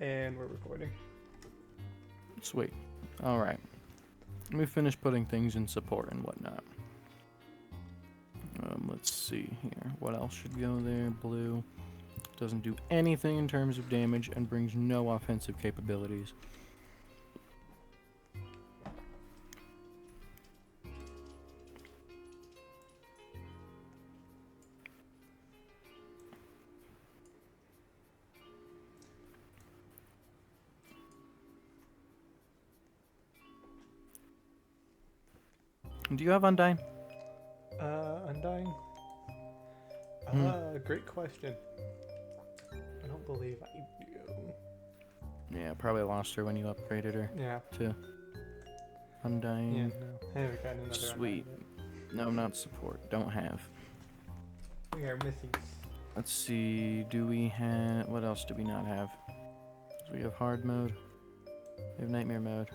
And we're recording. Sweet. Alright. Let me finish putting things in support and whatnot. Let's see here. What else should go there? Blue. Doesn't do anything in terms of damage and brings no offensive capabilities. Do you have Undyne? Undying? Great question. I don't believe I do. Yeah, probably lost her when you upgraded her Yeah. to Undyne. Yeah, no. I haven't gotten another Sweet. Undying No, not support. Don't have. yet. We are missing. Let's see. Do we have... What else do we not have? So we have hard mode. We have nightmare mode.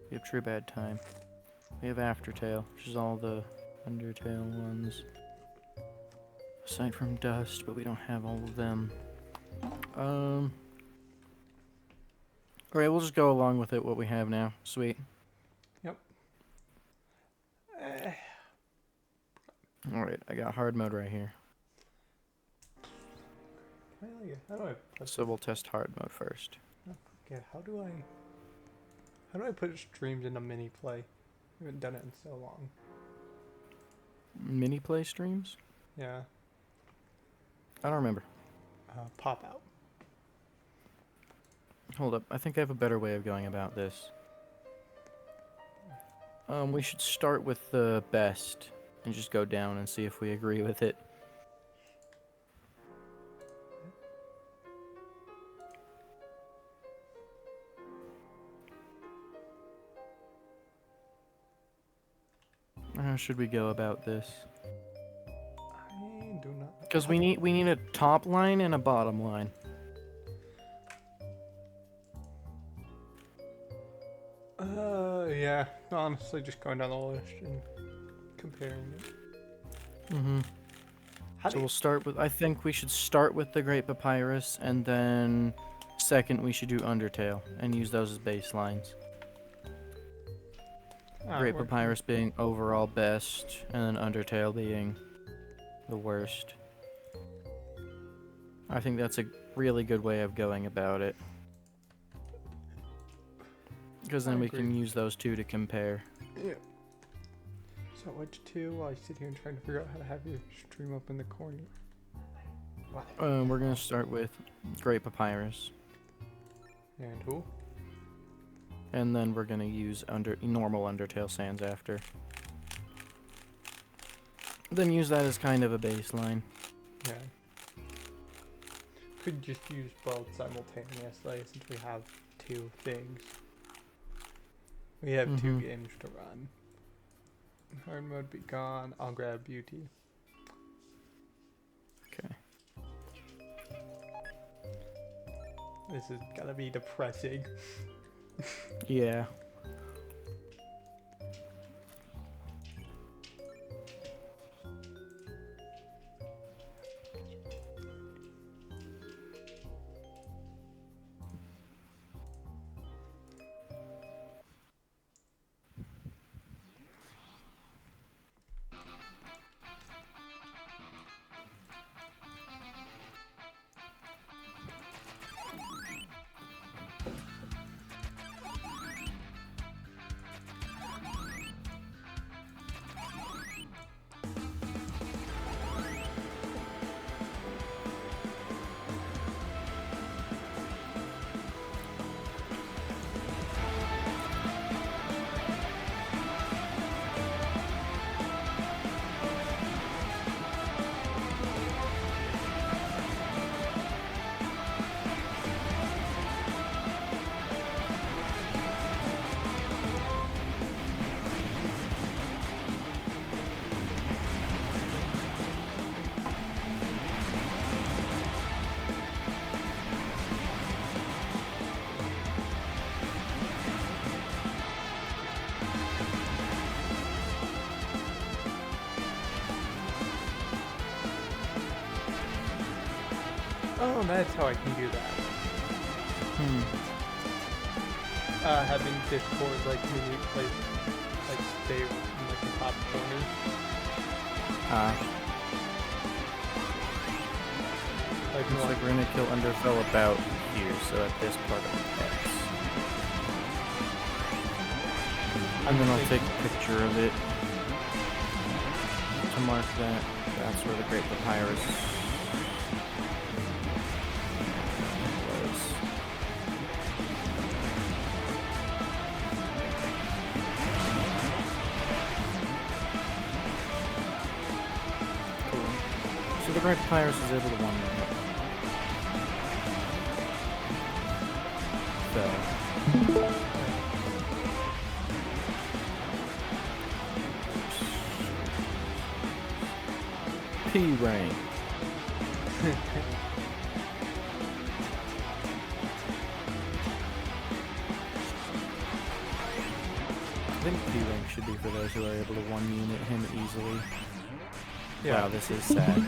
We have true bad time. We have Aftertale, which is all the Undertale ones. Aside from Dust, but we don't have all of them. Alright, we'll just go along with it, what we have now. Sweet. Yep. Alright, I got hard mode right here. How do I put So we'll test hard mode first. Okay, how do I put streams into mini play? I haven't done it in so long. Mini play streams? Yeah. I don't remember. Pop out. Hold up, I think I have a better way of going about this. We should start with the best and just go down and see if we agree with it. How should we go about this? I do not. Because we need a top line and a bottom line. Yeah. Honestly, just going down the list and comparing it. Mm-hmm. So we'll start with... I think we should start with the Great Papyrus, and then second we should do Undertale, and use those as baselines. Great Papyrus being overall best, and then Undertale being the worst. I think that's a really good way of going about it. Because then we can use those two to compare. Yeah. So which two? While I sit here and trying to figure out how to have your stream up in the corner. We're gonna start with Great Papyrus, And who? and then we're gonna use normal Undertale Sands after. Then use that as kind of a baseline. Yeah. Could just use both simultaneously since we have two things. We have two games to run. Hard mode be gone. I'll grab beauty. Okay. This is gonna be depressing. Yeah. Oh, that's how I can do that. Having Discord like community place like stay in like the top corner. Like Looks like we're gonna kill Undertale about here, so at this part of the X. And then I'll take a picture of it to mark that. That's where the Great Papyrus was. Cool. So the Great Papyrus is able to one-man it. P rank. I think P rank should be for those who are able to one unit him easily. Yeah. Wow, this is sad.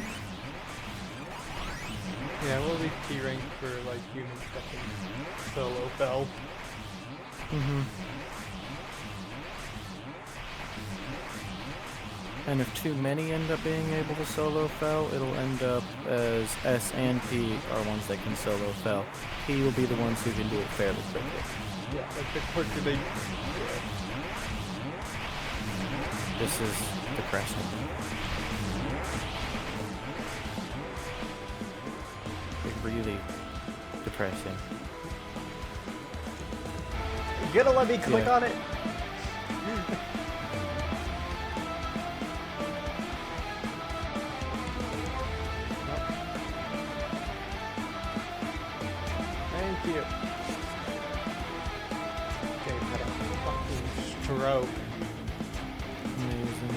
Yeah, we'll leave T rank for like humans that can solo fell. And if too many end up being able to solo fell, it'll end up as S and P are ones that can solo fell. P will be the ones who can do it fairly quickly. Yeah, like the quicker they. This is depressing. Like, really depressing. You gotta let me click on it. Thank you. Okay, had a fucking stroke. Amazing.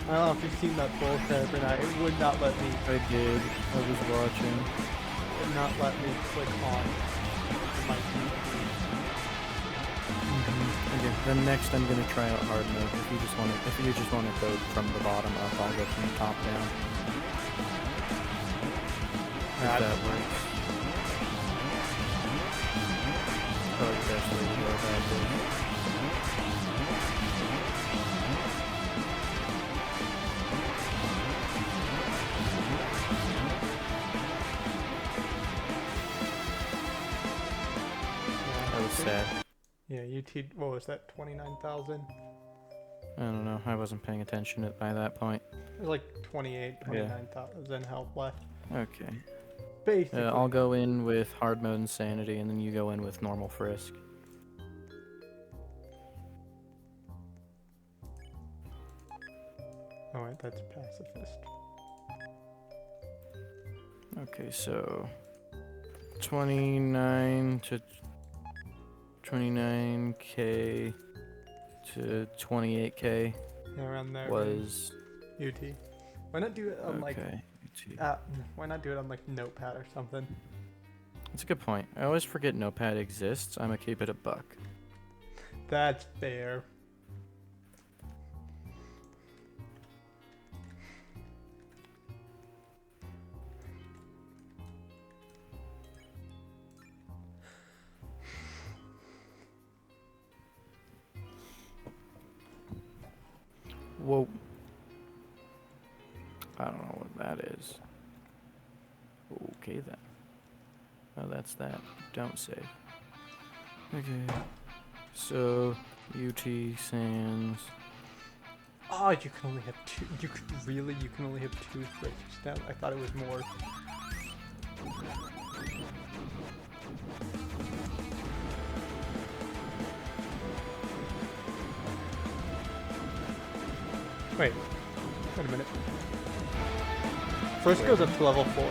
I don't know if you've seen that bullcrap or not. It would not let me. I did. I was watching. It would not let me click on my TV. Okay, then next I'm gonna try out hard mode. If you just want to go from the bottom up, I'll go from the top down. If that works. Probably the best way to go about it. That was sad. Yeah, what was that, 29,000? I don't know. I wasn't paying attention by that point. There's like 29,000 health left. Okay. Basically. I'll go in with hard mode insanity, and then you go in with normal frisk. Oh wait, that's pacifist. Okay, so 29 to 29k to 28k Yeah, around there. was UT. Why not do it on like? okay. Why not do it on like Notepad or something? That's a good point. I always forget Notepad exists. I'm gonna keep it a buck. That's fair. Whoa. I don't know what that is. Okay then. Oh, that's that. Don't save. Okay. So, UT Sans. Oh, you can only have two. You can only have two fridges now. I thought it was more. Wait a minute. First goes up to level 4.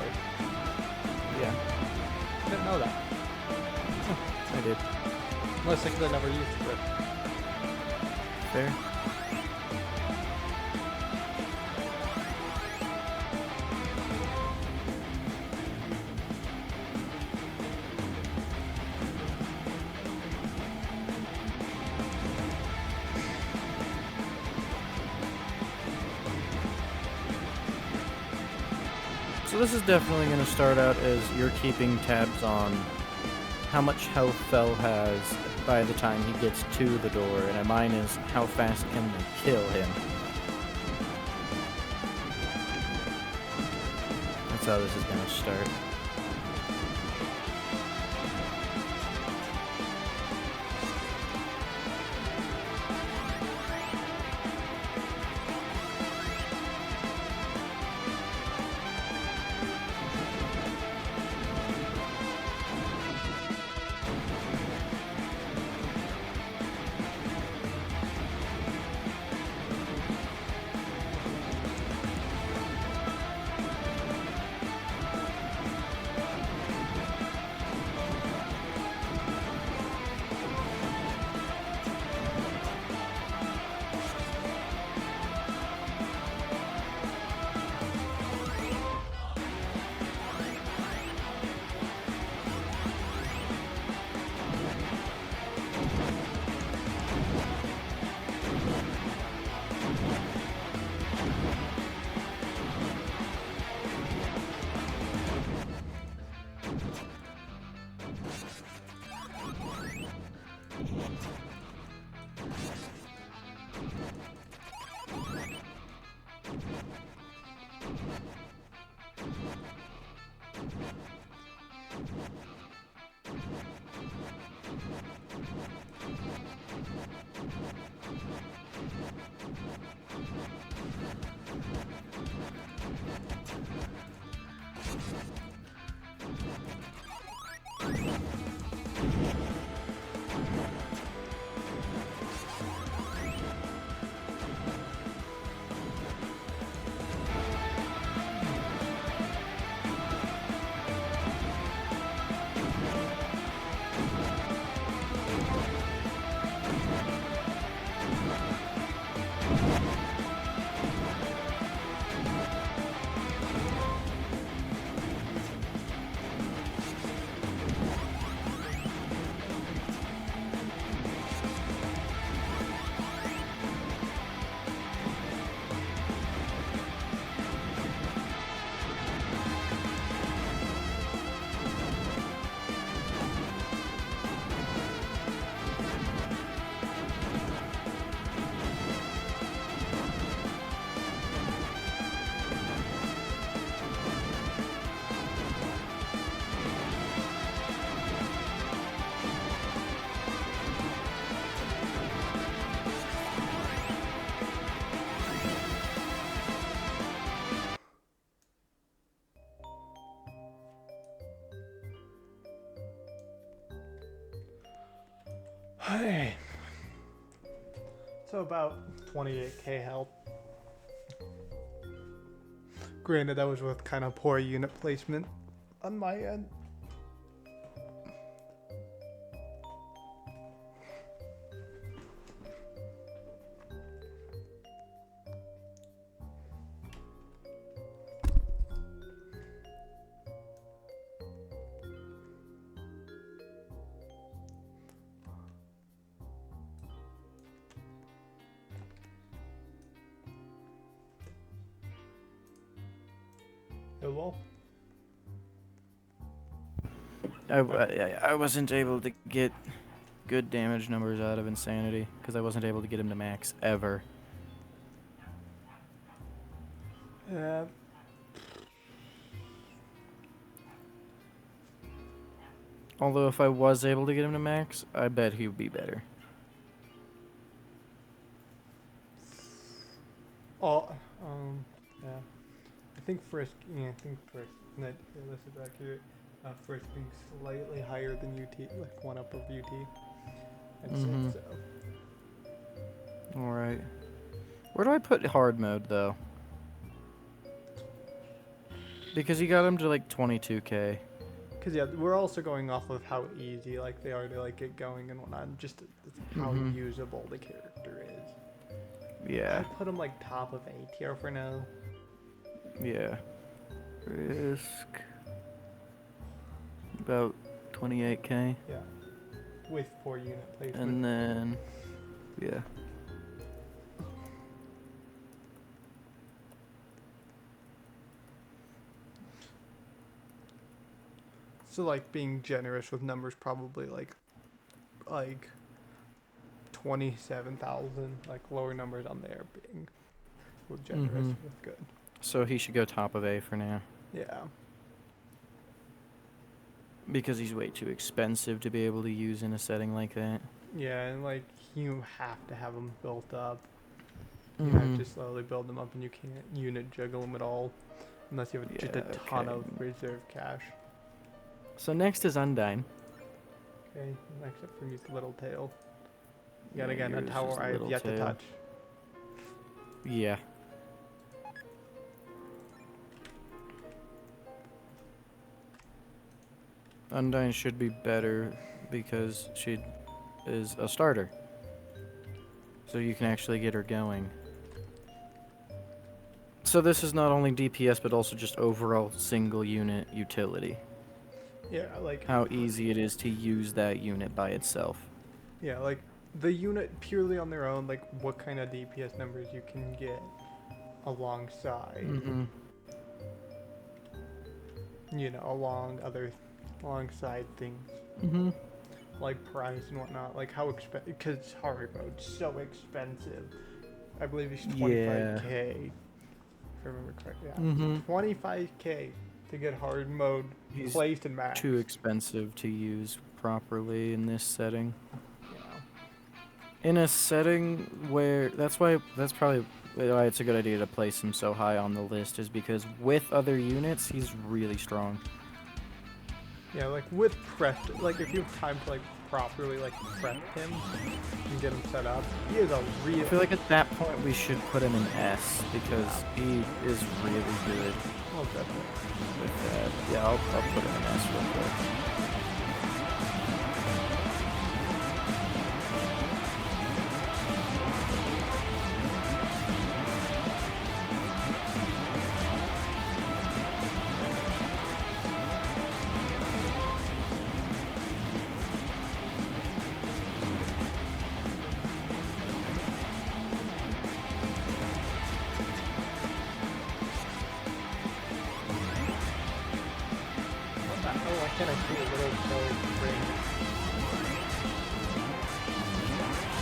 Yeah, I didn't know that. I did. Unless because I never used it. Fair. So this is definitely going to start out as you're keeping tabs on how much health Fel has by the time he gets to the door, and mine is how fast can they kill him. That's how this is going to start. Hey. So about 28k health. Granted, that was with kind of poor unit placement on my end. Hello? I wasn't able to get good damage numbers out of Insanity because I wasn't able to get him to max ever. Yeah. Although if I was able to get him to max, I bet he would be better. Oh, yeah. I think Frisk, this is accurate. Frisk being slightly higher than UT, like one up of UT. I'd say so. Alright. Where do I put hard mode though? Because he got him to like 22k. Because yeah, we're also going off of how easy like they are to like get going and whatnot, and just how usable the character is. Yeah. I put him like top of A tier for now. Yeah. Risk. About 28k. Yeah. With poor unit placement. And then, yeah. So like being generous with numbers, probably like 27,000, like lower numbers on there being with generous with good. So he should go top of A for now. Yeah. Because he's way too expensive to be able to use in a setting like that. Yeah, and like you have to have them built up. You have to slowly build them up, and you can't unit juggle them at all unless you have just a ton of reserve cash. So next is Undyne. Okay, next up for me is Little Tail. Yet again, a tower I have yet to touch. Yeah. Undyne should be better because she is a starter. So you can actually get her going. So this is not only DPS but also just overall single unit utility. Yeah, like how easy it is to use that unit by itself. Yeah, like the unit purely on their own, like what kind of DPS numbers you can get alongside. You know, alongside things. Like price and whatnot, like how expensive, because hard mode's so expensive. I believe it's 25k. If I remember correctly. Yeah. 25k to get hard mode placed and maxed. Too expensive to use properly in this setting. In a setting where that's probably why it's a good idea to place him so high on the list, is because with other units he's really strong. Yeah, like with prep, like if you have time to like properly like prep him and get him set up, he is a real. I feel like at that point we should put him in S because he is really good. Oh, definitely. With that, yeah, I'll put him in S real quick.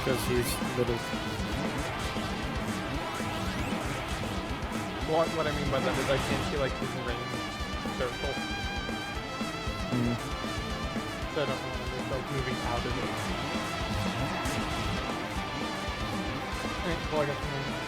Because he's little. What I mean by that is I can't see like his range circle. So I don't know when they're both moving out of it. Alright, well I got the range.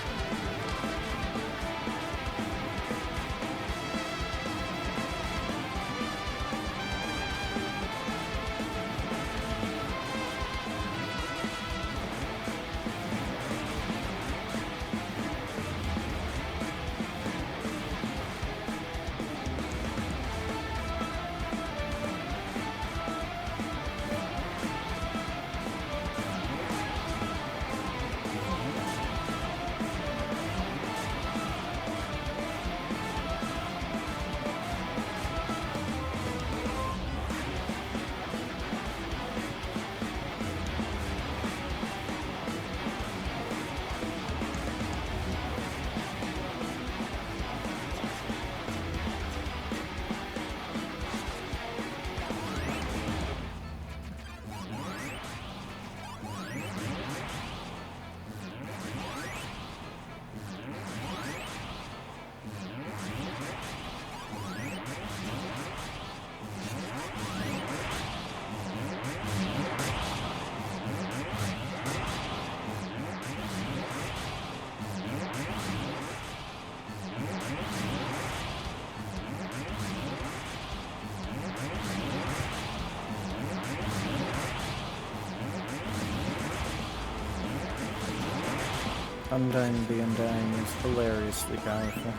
Undyne the Undyne is hilariously powerful.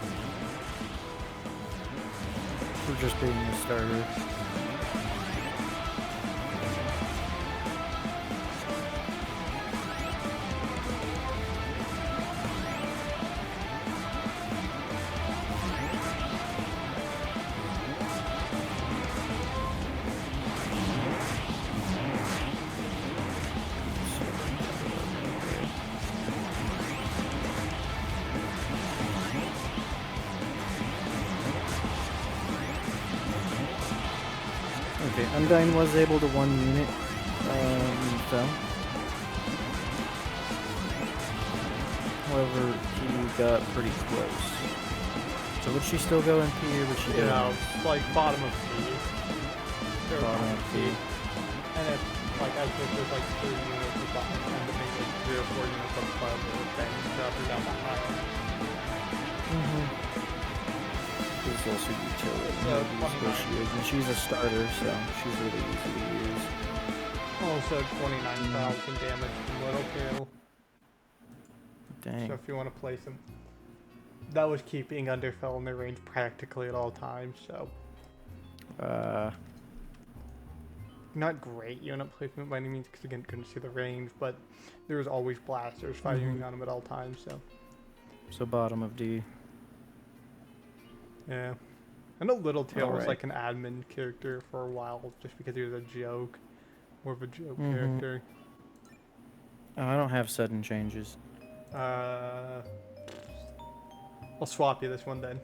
For just being a starter. Okay, Undyne was able to 1 unit, fell. However, he got pretty close. So would she still go in P or would she go You know, in like bottom of P. Or bottom of P? And if, like, I think there's like 3 units at bottom, and to make like 3 or 4 units above it, then drop her down the higher. There's also utility. So, Where she is, and she's a starter, so she's really easy to use. Also 29,000 damage from Little Tail. Dang. So if you want to place him, that was keeping Underfell in their range practically at all times. So not great unit placement by any means, because again couldn't see the range, but there was always blasters firing on him at all times. So bottom of D. Yeah, I know Little Tail was Alright. like an admin character for a while, just because he was a joke, more of a joke character. Oh, I don't have sudden changes. I'll swap you this one then.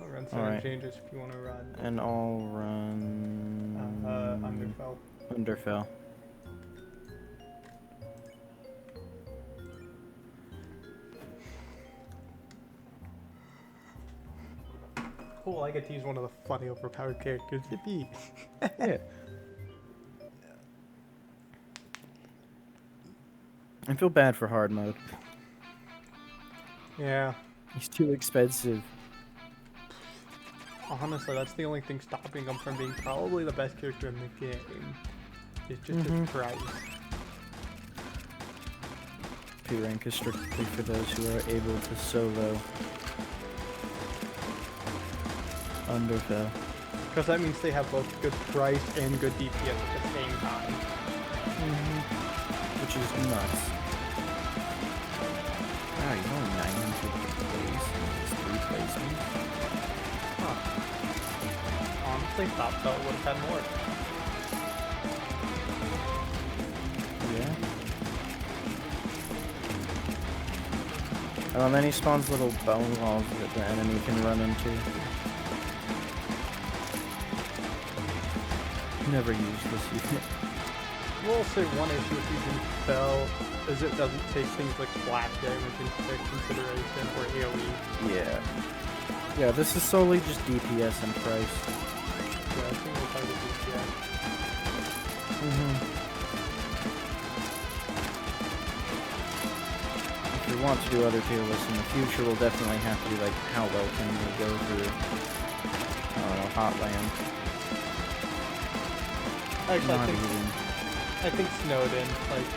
I'll run 7 Alright. changes if you want to run. And I'll run Underfell. Underfell. Cool, I get to use one of the funny overpowered characters to beat. Yeah. I feel bad for hard mode. Yeah, He's too expensive. honestly, that's the only thing stopping him from being probably the best character in the game. It's just his price. P rank is strictly for those who are able to solo Underfell. Because that means they have both good price and good DPS at the same time. Which is nuts. Wow, he's only 900 plays. He's 3 placements. Honestly, thought Bell would have had more. Yeah. Oh, and then he spawns little bone walls that the enemy can run into. Never used this unit. We'll say one issue with using Bell is it doesn't take things like splash damage into consideration or AoE. Yeah. Yeah, this is solely just DPS and price. Yeah, I think we'll probably DPS. If we want to do other tier lists in the future, we'll definitely have to be like, how well can we go through, I don't know, Hotland? Actually, Not even. I think Snowden, like,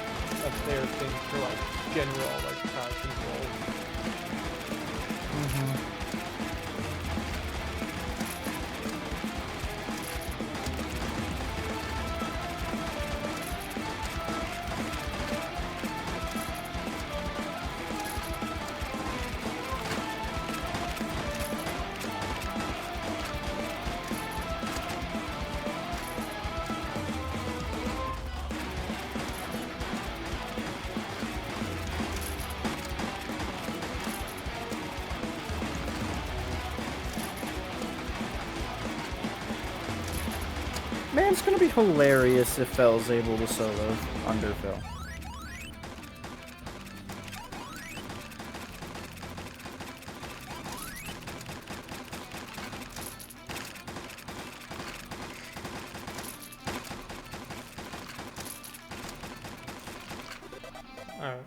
a fair thing for, like, general, like, crowd control. Man, it's gonna be hilarious if Fell's able to solo Underfell. Alright.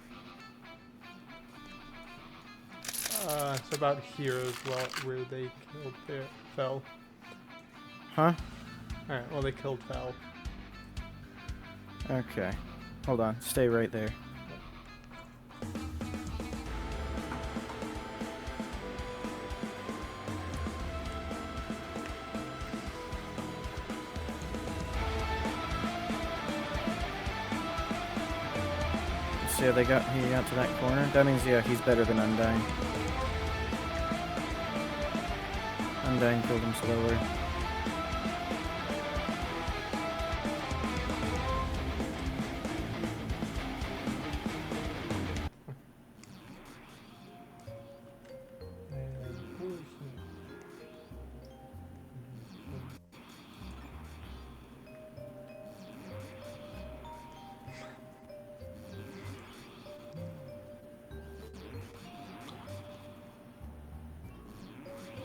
It's about here as well, where they killed Fell. Huh? Alright, well, they killed Fell. Okay. Hold on. Stay right there. See how he got to that corner? That means, yeah, he's better than Undyne. Undyne killed him slower.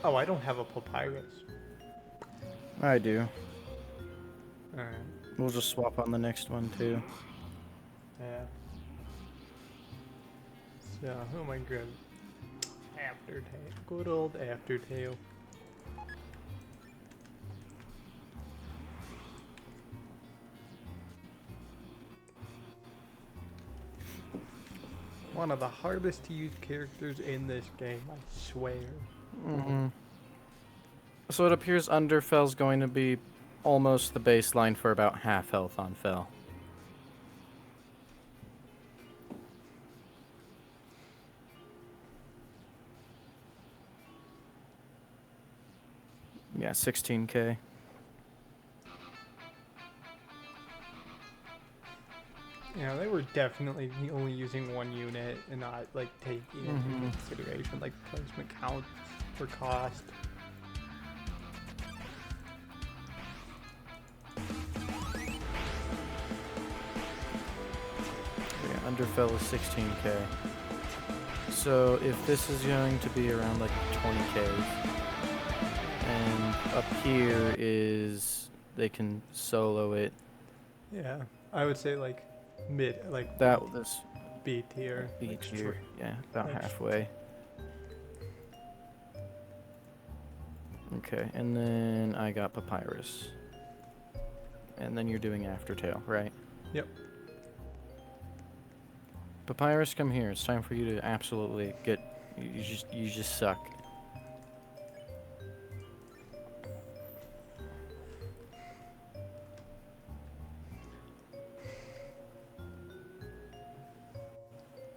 Oh, I don't have a papyrus. I do. Alright. We'll just swap on the next one too. Yeah. So, oh my god. Aftertale. Good old Aftertale. One of the hardest to use characters in this game, I swear. Mm-hmm. So it appears Underfell's going to be almost the baseline for about half health on Fell. Yeah, 16k. Yeah, they were definitely only using one unit and not like taking into consideration like placement count or cost. Yeah, Underfell is 16k. So if this is going to be around like 20k, and up here is they can solo it. Yeah, I would say like mid, like That was B tier. B like tier. Yeah, about like halfway. Okay, and then I got Papyrus. And then you're doing Aftertale, right? Yep. Papyrus, come here. It's time for you to absolutely get. You just suck.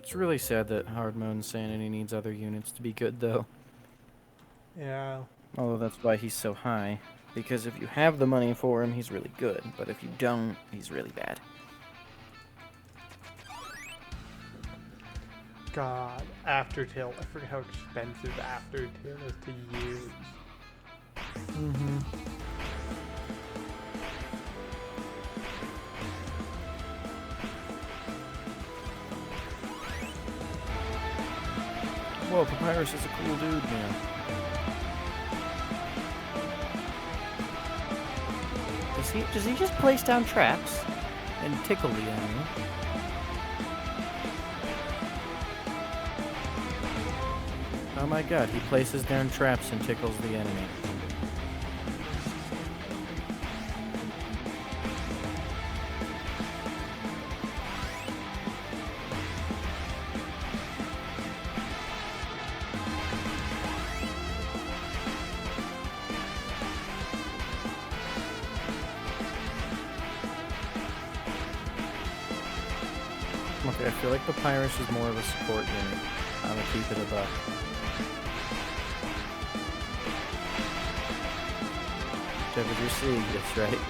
It's really sad that Hard Mode Insanity needs other units to be good, though. Yeah. Although that's why he's so high. Because if you have the money for him, he's really good. But if you don't, he's really bad. God, Aftertale. I forget how expensive Aftertale is to use. Mm-hmm. Whoa, Papyrus is a cool dude, man. Does he just place down traps and tickle the enemy? Oh my god, he places down traps and tickles the enemy. Okay, I feel like Papyrus is more of a support unit. I'm gonna keep it a buck. Devil, you're seeing this, right?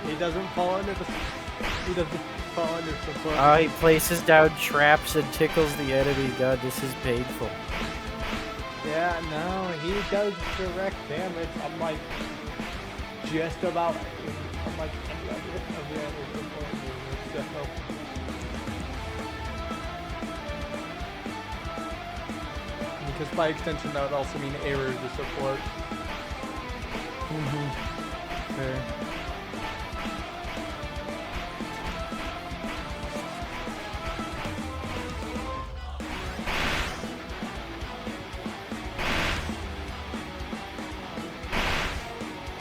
He doesn't fall under the. He doesn't fall under support. Oh, he places down traps and tickles the enemy. God, this is painful. Yeah, no, he does direct damage. I'm like just about. I'm like any other of the other support units. So. Because by extension, that would also mean errors of support. Fair.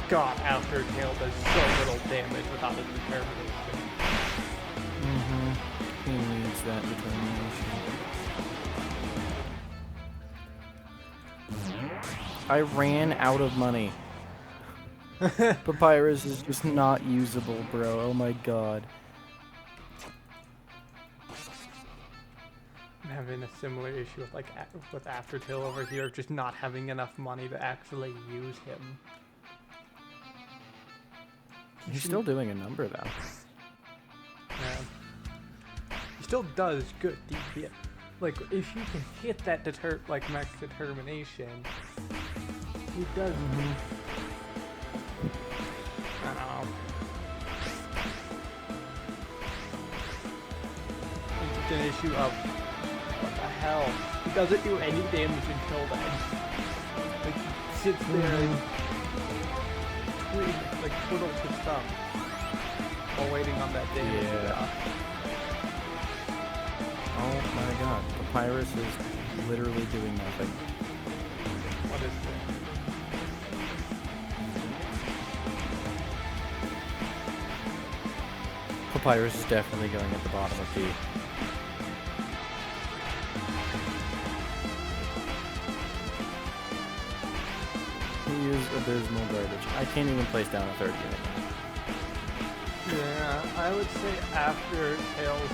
God, Aftertale does so little damage without his determination. He needs that determination. I ran out of money. Papyrus is just not usable, bro. Oh my god. I'm having a similar issue with with Aftertale over here, just not having enough money to actually use him. He's still doing a number though. Yeah. He still does good DPS. Like if you can hit that max determination, he does. I don't know. It's just an issue of what the hell? He doesn't do any damage until then. Like, he sits there and twiddles his thumb while waiting on that damage. Yeah. Oh my god, Papyrus is literally doing nothing. What is this? Papyrus is definitely going at the bottom of D. He is abysmal garbage. I can't even place down a third unit. Yeah, I would say after Tails,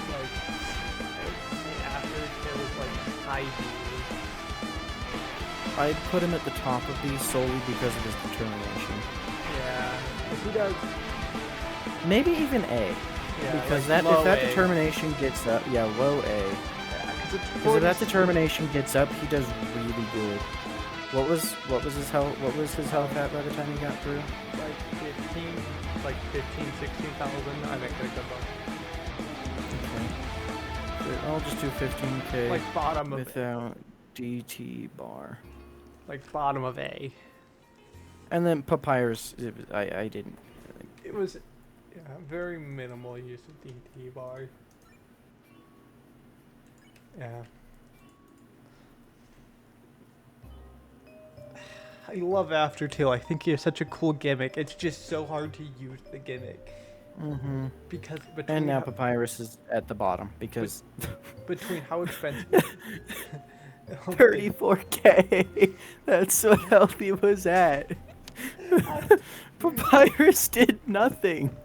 high D. I'd put him at the top of these solely because of his determination. Yeah, because he does. Maybe even A. Yeah, because like if that A. determination gets up, yeah, low A. Yeah, Because if that determination gets up, he does really good. What was his health at by the time he got through? Like 16,000. I think they could Okay. I'll just do 15k. like bottom of without DT bar. like bottom of A. And then Papyrus, I didn't. It was very minimal use of DT bar. Yeah. I love Aftertail. I think he has such a cool gimmick. It's just so hard to use the gimmick. Mm-hmm. Because And now Papyrus is at the bottom because between how expensive 34k. That's what Healthy was at. Papyrus did nothing.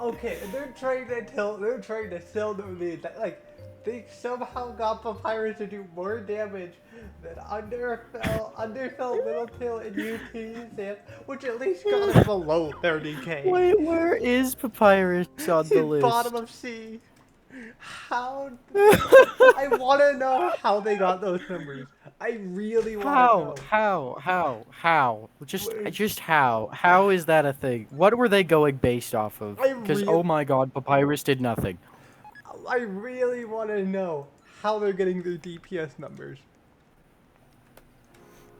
Okay, they're trying to sell them like they somehow got Papyrus to do more damage than Underfell, Littletail, and UT, which at least got him below 30k. Wait, where is Papyrus on the list? Bottom of C. How? I want to know how they got those numbers. I really want to know. How? Just how? How is that a thing? What were they going based off of? Because oh my god, Papyrus did nothing. I really want to know how they're getting their DPS numbers.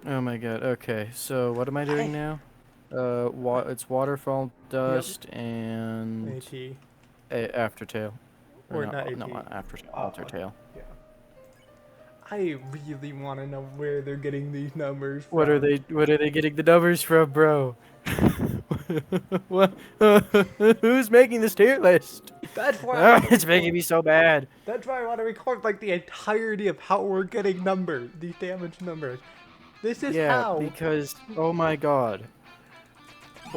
Oh my god. Okay, so what am I doing now? It's Waterfall Dust and AT. Aftertail. Or not AT. No, Aftertail. Altertail. Yeah. I really want to know where they're getting these numbers from. What are they getting the numbers from, bro? What? Who's making this tier list? That's why it's making me so bad. That's why I want to record like the entirety of how we're getting these damage numbers. This is how. Because oh my god.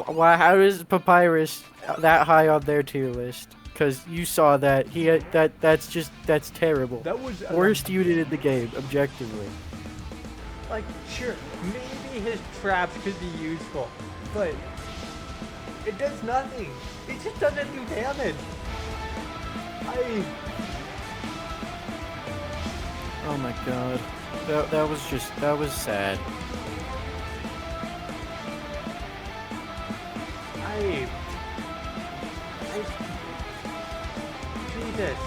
Why? How is Papyrus that high on their tier list? Because you saw that that's terrible. That was worst unit in the game, objectively. Like, sure, maybe his traps could be useful, but it does nothing. It just doesn't do damage. Oh my god, that was sad. Jesus,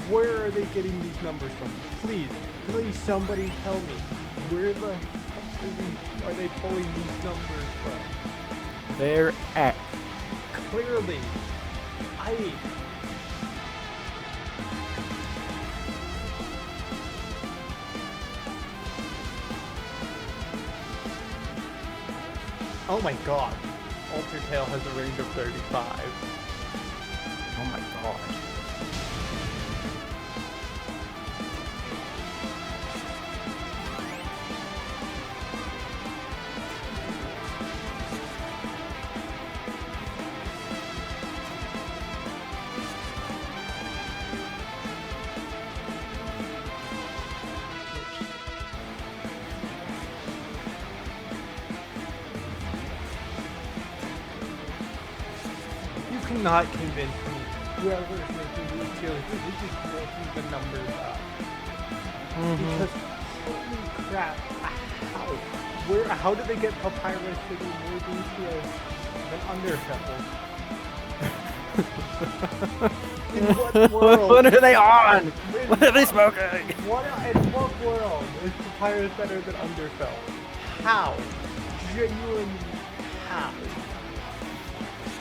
where are they getting these numbers from? Please somebody tell me, where the heck are they pulling these numbers from? They're at. Clearly, oh my god, Undertale has a range of 35. Oh my god. You cannot convince me. Whoever's making these tier lists is just making the numbers up. Because holy crap, how did they get Papyrus to do more DPS than Undertale? In what world? What are they on? In What are they smoking? in what world is Papyrus better than Undertale? How? Genuinely, how?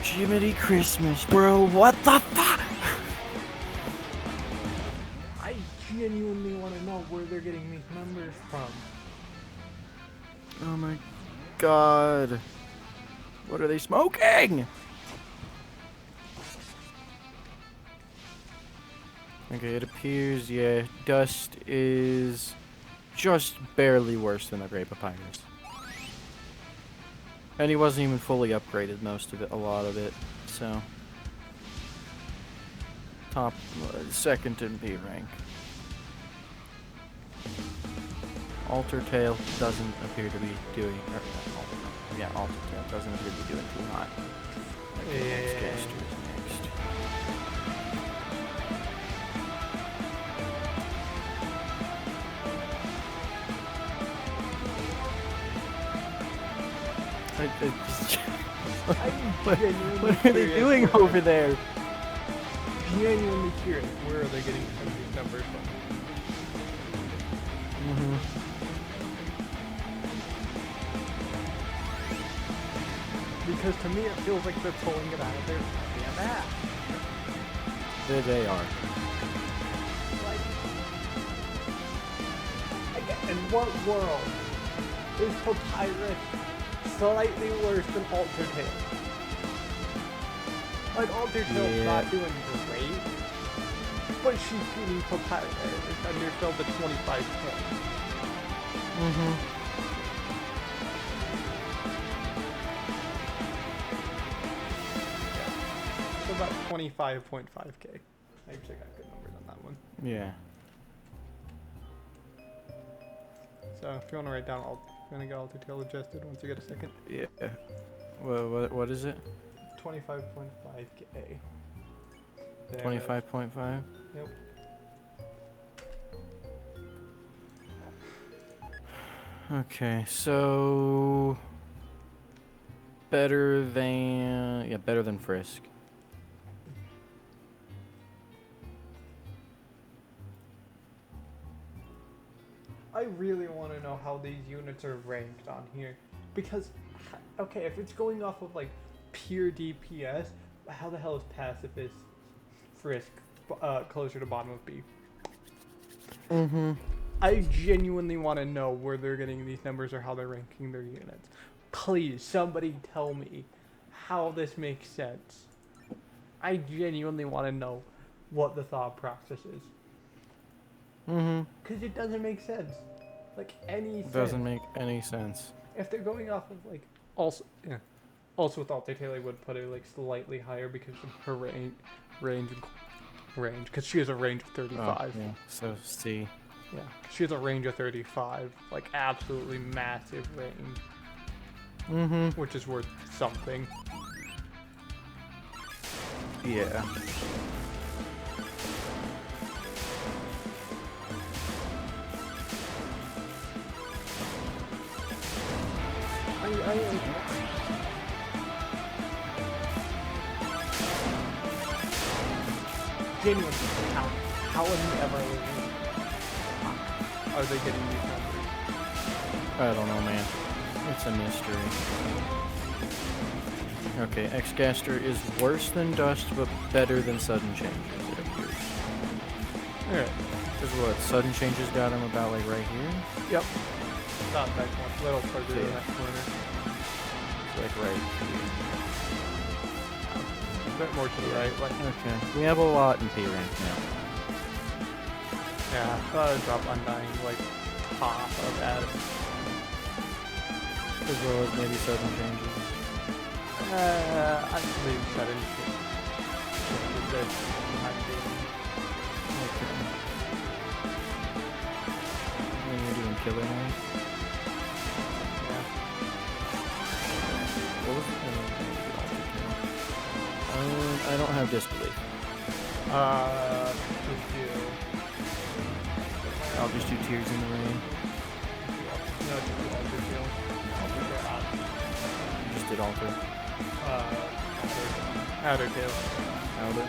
Jiminy Christmas, bro. What the fuck? I genuinely want to know where they're getting these numbers from. Oh my god. What are they smoking? Okay, it appears, yeah, Dust is just barely worse than the Great Papyrus. And he wasn't even fully upgraded most of it, a lot of it, so. Top, second in P rank. Undertale doesn't appear to be doing, Undertale doesn't appear to be doing too hot. Okay, Xcaster is next. What are they doing over there? Genuinely curious, where are they getting some of these numbers from? Because to me it feels like they're pulling it out of their damn ass. There they are. Like, in what world is Papyrus slightly worse than Undertale? Like, Undertale's not doing great, but she's beating Papyrus Undertale to 25k. So about 25.5k. I actually got good numbers on that one. Yeah. So if you want to write down, I'm gonna get Undertale adjusted once you get a second. Yeah. What is it? 25.5k. 25.5? Yep. Okay, so better than Frisk. I really want to know how these units are ranked on here, because, okay, if it's going off of like pure DPS, how the hell is Pacifist Frisk closer to bottom of B? I genuinely want to know where they're getting these numbers or how they're ranking their units. Please, somebody tell me how this makes sense. I genuinely want to know what the thought process is. Because it doesn't make sense. Like, any sense. Doesn't make any sense. If they're going off of, like, also with Undertale, I would put it, like, slightly higher because of her range, because she has a range of 35. Oh, yeah. So, C. Yeah, she has a range of 35, like, absolutely massive range. Which is worth something. Yeah. Genuinely, how in the ever are they getting these numbers? I don't know, man. It's a mystery. Okay, Xcaster is worse than Dust, but better than Sudden Changes, it appears. Alright. Because what, Sudden Changes got him about, like, right here? Yep. Not that one. A little further in that corner. Like, right here. A bit more to the right. Like, okay. We have a lot in P rank now. yeah, drop Undying, like, top of that. As well as maybe Sudden Changes. I believe Sudden Changes. Okay. Then you're doing Killer now? Yeah. What was it? I don't have Disbelief. I'll just do Tears in the Rain. No, just do Undertale. Just did Alter. Undertale. Outer.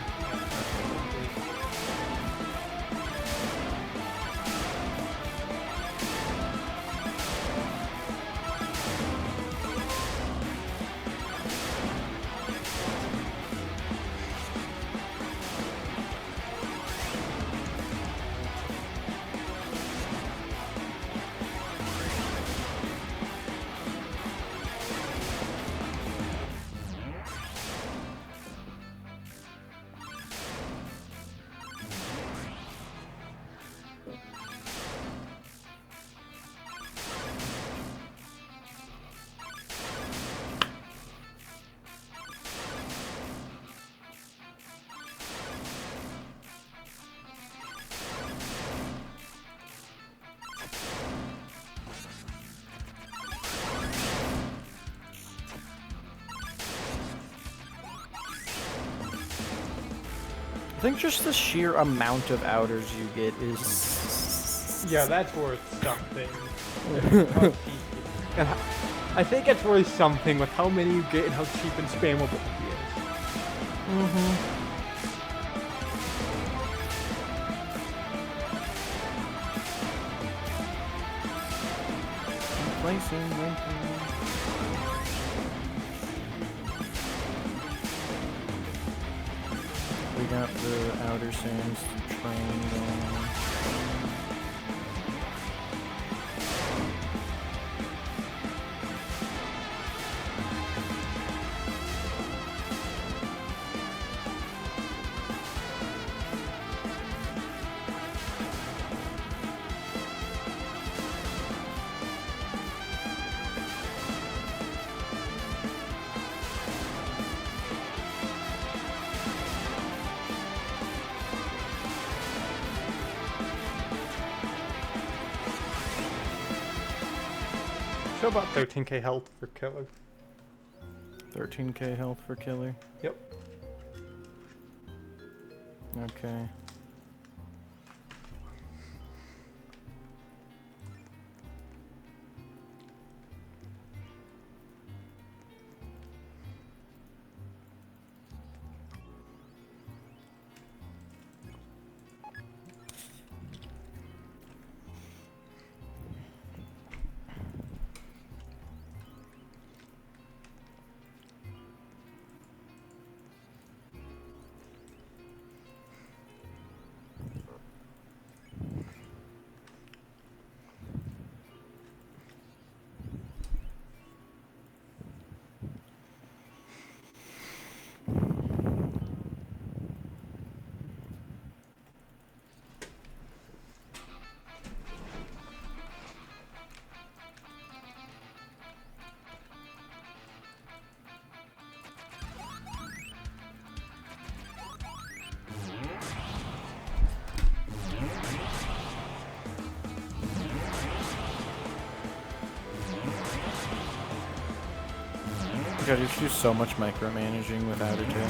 I think just the sheer amount of outers you get is... Yeah, that's worth something. And I think it's worth something with how many you get and how cheap and spammable he is. Mm-hmm. Placing. We got the Outer Sands train going. So about 13k health for killer. 13k health for killer? Yep. Okay. God, you should do so much micromanaging with Undertale.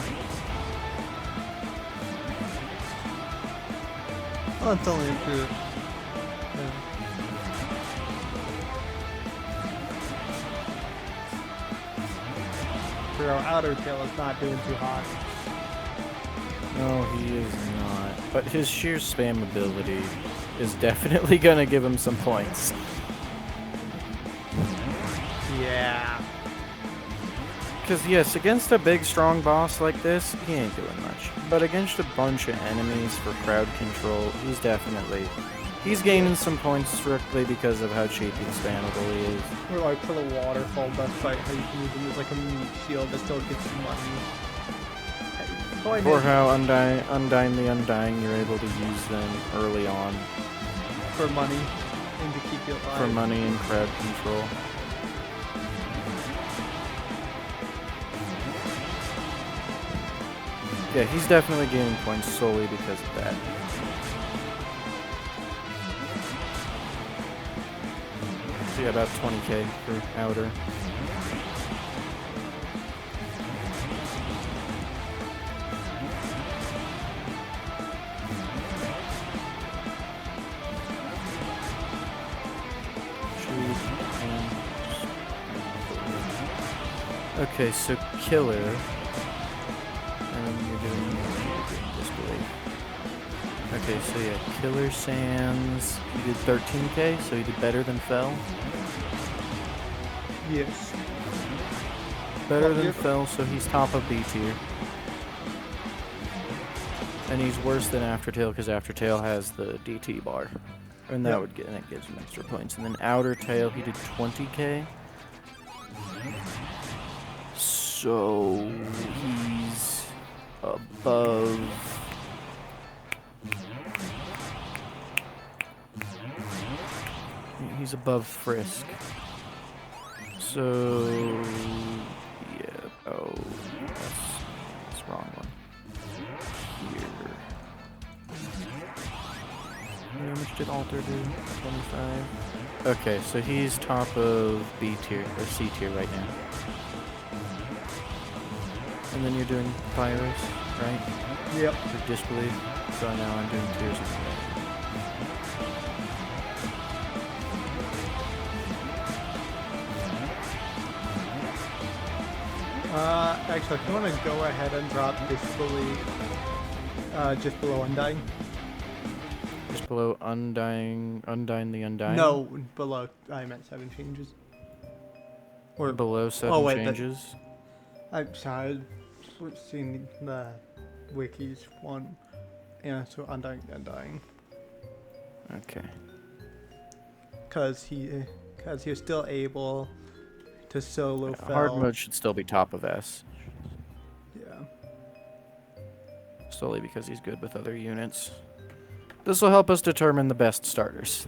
Well, it's only improved. Yeah. For our outer tail, it's not doing too hot. No, he is not. But his sheer spam ability is definitely gonna give him some points. Yeah. Because yes, against a big strong boss like this, he ain't doing much. But against a bunch of enemies for crowd control, he's gaining some points strictly because of how cheap and spammable he is. Or like for the waterfall best fight, how you can use them as like a meat shield that still gets you money. Or how Undying the Undying, you're able to use them early on. For money and to keep you alive. For money and crowd control. Yeah, he's definitely gaining points solely because of that. So yeah, about 20k for Outer. Okay, so Killer. And you're doing Okay, so yeah, Killer Sands, he did 13k, so he did better than Fell. Yes. Better Well, than you're- Fell, so he's top of B tier. And he's worse than Aftertale because Aftertale has the DT bar. And that Yep. would get, and that gives him extra points. And then Outer Tail, he did 20k. So he's above. He's above Frisk. So yeah. Oh, that's the wrong one. Here. How much did Alter do? 25. Okay, so he's top of B tier or C tier right now. And then you're doing Pyrus, right? Yep. For Disbelief. So now I'm doing Tears of the Rain. Actually, if you want to go ahead and drop Disbelief just below Undying. Just below Undying the Undying? No, below. I meant 7 changes. Or Below 7 wait, changes? I'm sorry. I've seen the wikis one. Yeah, so Undying the Undying. Okay. Because he was still able to solo Fell. Hard mode should still be top of S. Yeah. Solely because he's good with other units. This will help us determine the best starters.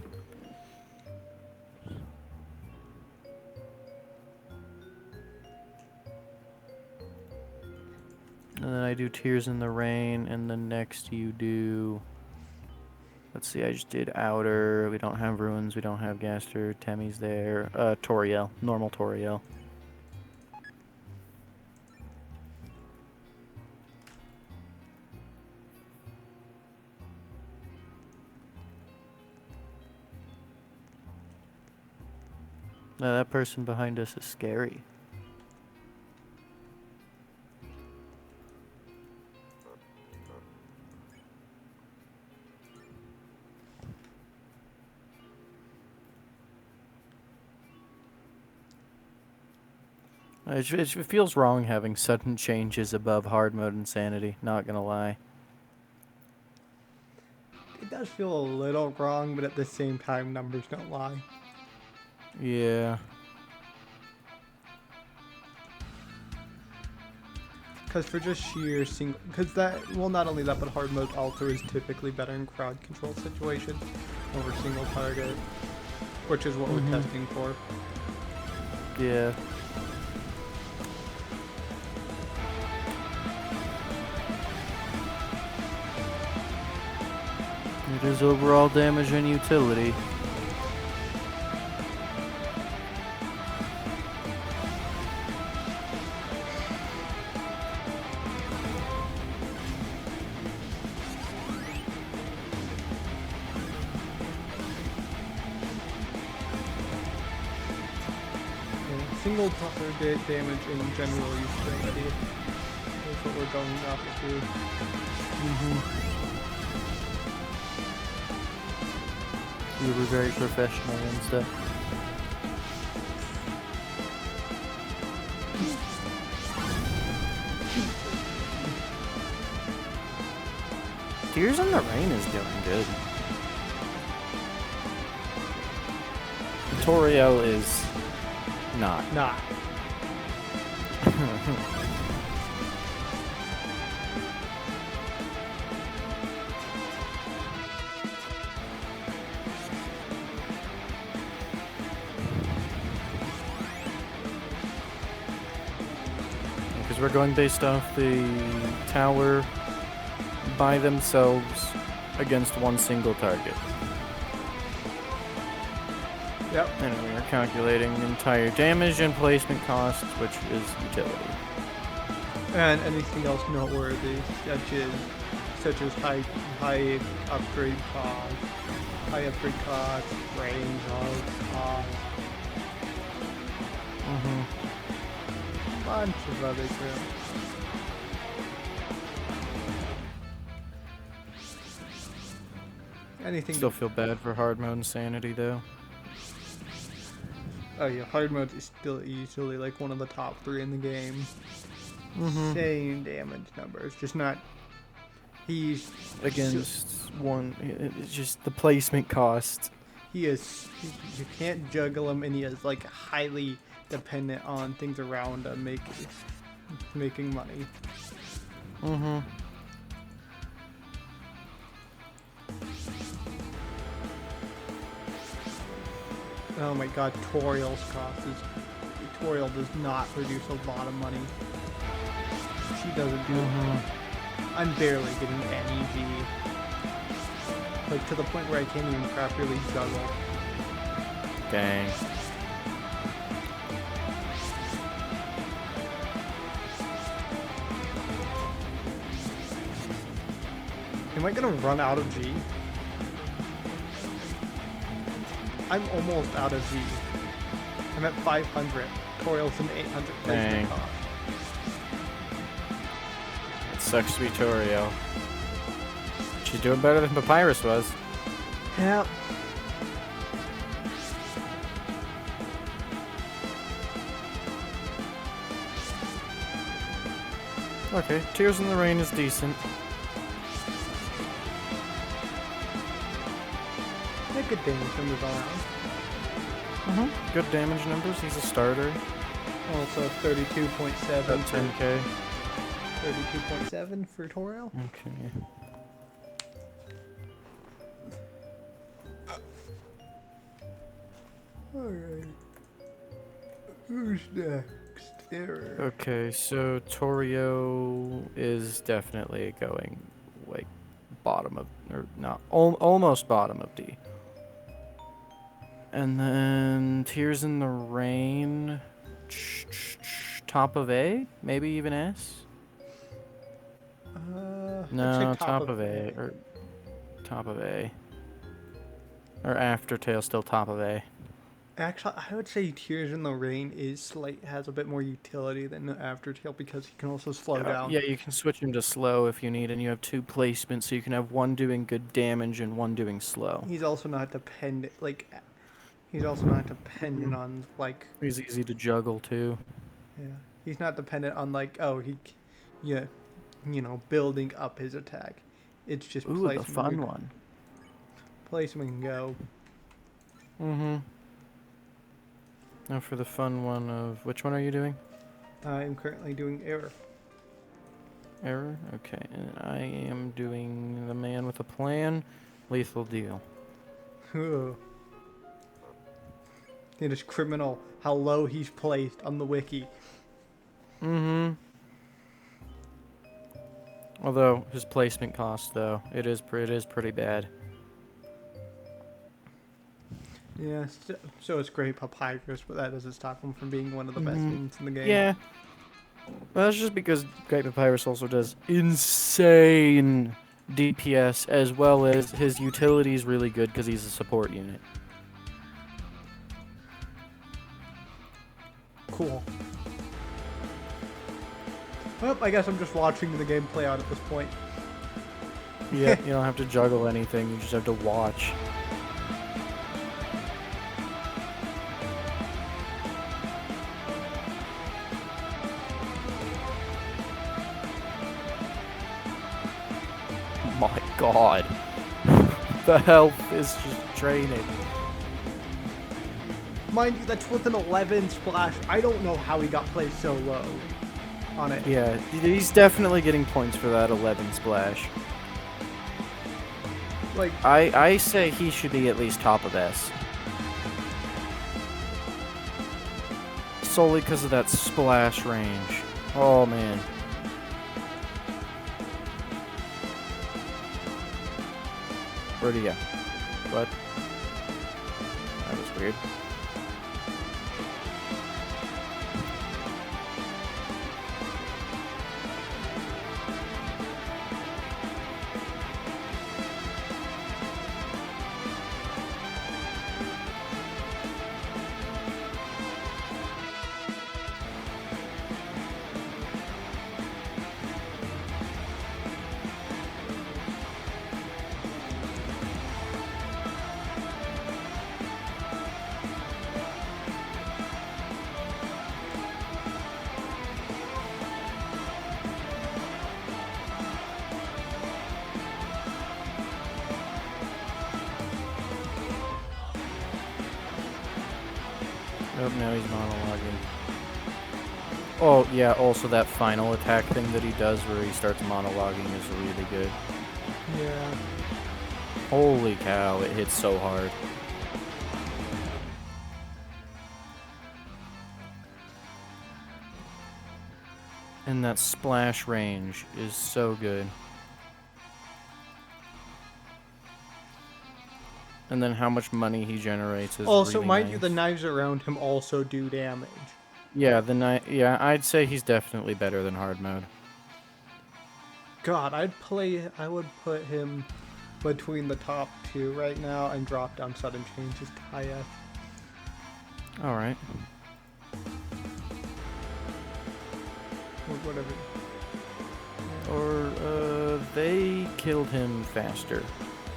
And then I do Tears in the Rain, and then next you do... Let's see, I just did Outer, we don't have Ruins, we don't have Gaster, Temmie's there, Toriel, normal Toriel. Now that person behind us is scary. It feels wrong having sudden changes above hard mode insanity, not gonna lie. It does feel a little wrong, but at the same time, numbers don't lie. Yeah. Because for just sheer single... Because that... Well, not only that, but hard mode alter is typically better in crowd control situations over single target. Which is what we're testing for. Yeah. It is overall damage and utility. Single target damage and general utility is what we're going up to. We were very professional and stuff. Tears in the Rain is doing good. Toriel is not. Nah. Because we're going based off the tower by themselves against one single target. Yep. And we are calculating entire damage and placement costs, which is utility. And anything else noteworthy, such as high upgrade costs, range of bunch of other crap. anything. Still feel bad for hard mode insanity though. Oh yeah, hard mode is still easily like one of the top 3 in the game. Mm-hmm. Same damage numbers, just not. He's Against one, it's just the placement cost. He is. You can't juggle him, and he is like highly dependent on things around him making money. Mm-hmm. Oh my god, Toriel's cost is. Toriel does not produce a lot of money. She doesn't do. I'm barely getting any V. Like to the point where I can't even properly juggle. Dang. Am I gonna run out of G? I'm almost out of G. I'm at 500. Toriel's an 800 placement cost. It sucks to be Toriel. She's doing better than Papyrus was. Yep. Okay, Tears in the Rain is decent. Yeah, good damage numbers all around. Good damage numbers. He's a starter. Also 32.7 About 10k. 32.7 for Toriel. Okay. Alright. Who's next? There. Okay, so Torio is definitely going like bottom of, or not, almost bottom of D. And then Tears in the Rain, top of A, maybe even S. No, top of A, or top of A, or Aftertale still top of A. Actually, I would say Tears in the Rain has a bit more utility than Aftertale because he can also slow down. Yeah, you can switch him to slow if you need, and you have 2 placements, so you can have one doing good damage and one doing slow. He's also not dependent, on, like... He's easy to juggle, too. Yeah. He's not dependent on, like, building up his attack. It's just placement. Ooh, the fun one. Placement and go. Mm-hmm. Now for the fun one of... Which one are you doing? I'm currently doing Error. Error? Okay, and I am doing the Man with a Plan, Lethal Deal. It is criminal how low he's placed on the wiki. Mm-hmm. Although, his placement cost, though, it is pretty bad. Yeah, so it's great Papyrus, but that doesn't stop him from being one of the best units in the game. Yeah. Well, that's just because Great Papyrus also does insane DPS, as well as his utility is really good because he's a support unit. Cool. Well, I guess I'm just watching the game play out at this point. Yeah, you don't have to juggle anything, you just have to watch. My god. The health is just draining. Mind you, that's with an 11 splash. I don't know how he got placed so low on it. Yeah, he's definitely getting points for that 11 splash. Like, I say he should be at least top of S. Solely because of that splash range. Oh man. Where'd he go? What? That was weird. Oh, now he's monologuing. Oh, yeah, also that final attack thing that he does where he starts monologuing is really good. Yeah. Holy cow, it hits so hard. And that splash range is so good. And then how much money he generates is Also, really mind nice. you, the knives around him also do damage. Yeah, yeah, I'd say he's definitely better than hard mode. God, I would put him between the top two right now and drop down sudden changes to high F. Alright. Or whatever. Or, they killed him faster.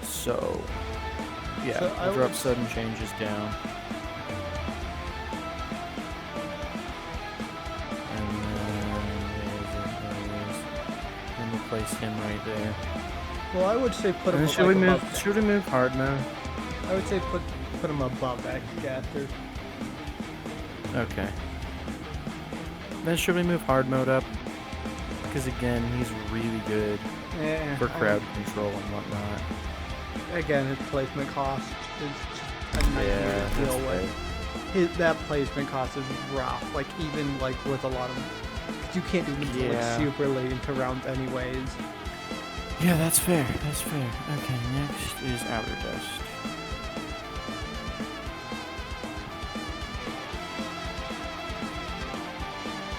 So, yeah, So I I'll drop would- sudden changes down. And then we'll place him right there. Well, I would say put him And like should we above move? Should we move hard mode? I would say put him above X Gaster. Okay. Then should we move hard mode up? Because again, he's really good Yeah. for crowd control and whatnot. Again, his placement cost is just a nightmare to deal that's with. That placement cost is rough. Like even like with a lot of, cause you can't even do like Yeah. super late into rounds anyways. Yeah, that's fair. That's fair. Okay, next is Outer Dust.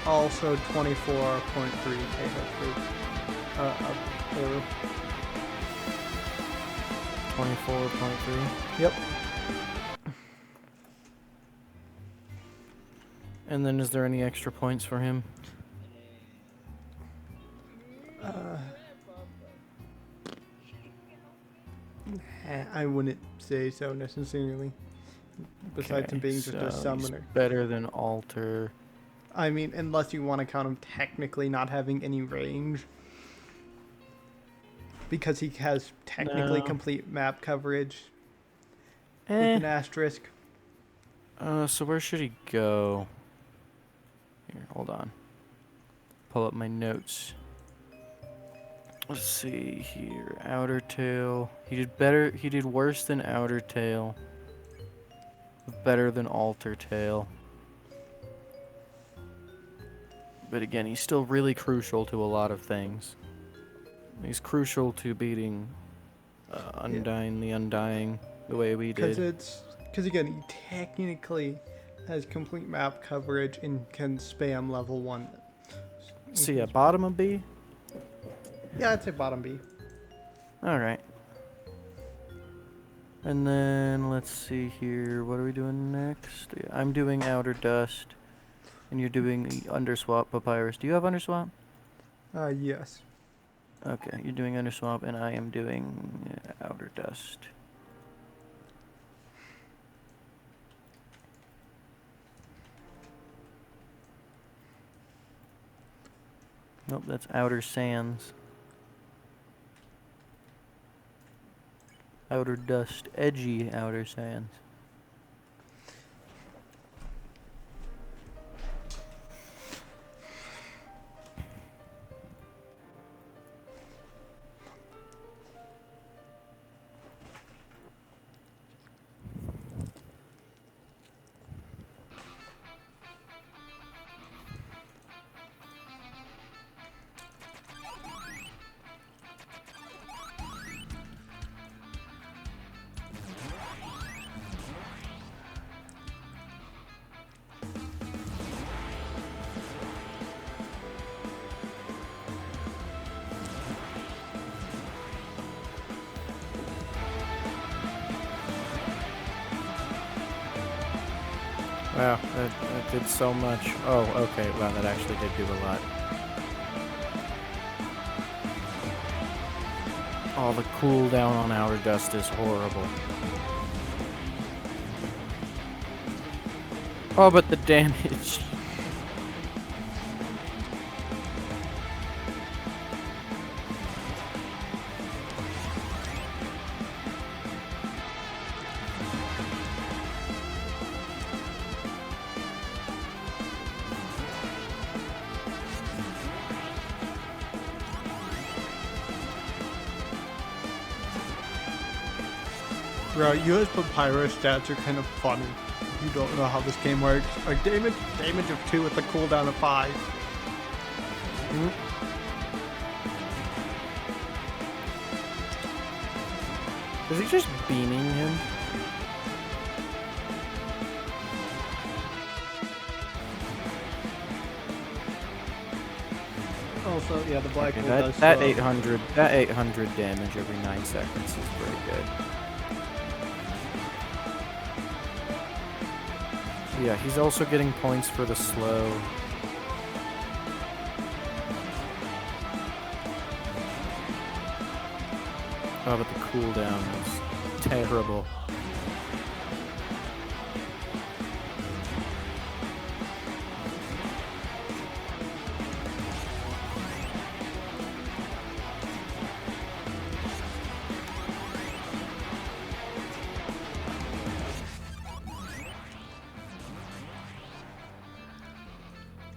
Also 24.3 error. 24.3. Yep. And then is there any extra points for him? I wouldn't say so necessarily. Besides him Okay, being just so a he's summoner. better than Alter. I mean, unless you want to count him technically not having any range. Because he has technically No. complete map coverage with Eh. an asterisk. So where should he go? Here, hold on. Pull up my notes. Let's see here. Outer Tail. He did better. He did worse than Outer Tail. Better than Alter Tail. But again, he's still really crucial to a lot of things. He's crucial to beating Undying the Undying the way we did. Because again, he technically has complete map coverage and can spam level 1. So yeah, bottom of B? Yeah, I'd say bottom B. Alright. And then, let's see here, what are we doing next? Yeah, I'm doing Outer Dust, and you're doing Underswap Papyrus. Do you have Underswap? Yes. Okay, you're doing Underswap, and I am doing Outer Dust. Nope, that's Outer Sands. Outer Dust, edgy Outer Sands. Wow, that did so much. Oh, okay, wow, that actually did do a lot. Oh, the cooldown on Outer Dust is horrible. Oh, but the damage. Bro, US Papyrus stats are kind of funny. You don't know how this game works. Like damage of 2 with a cooldown of 5. Is he just beaming him? Also, yeah, the black hole that does that slow. 800 damage every 9 seconds is pretty good. Yeah, he's also getting points for the slow. Oh, but the cooldown is terrible.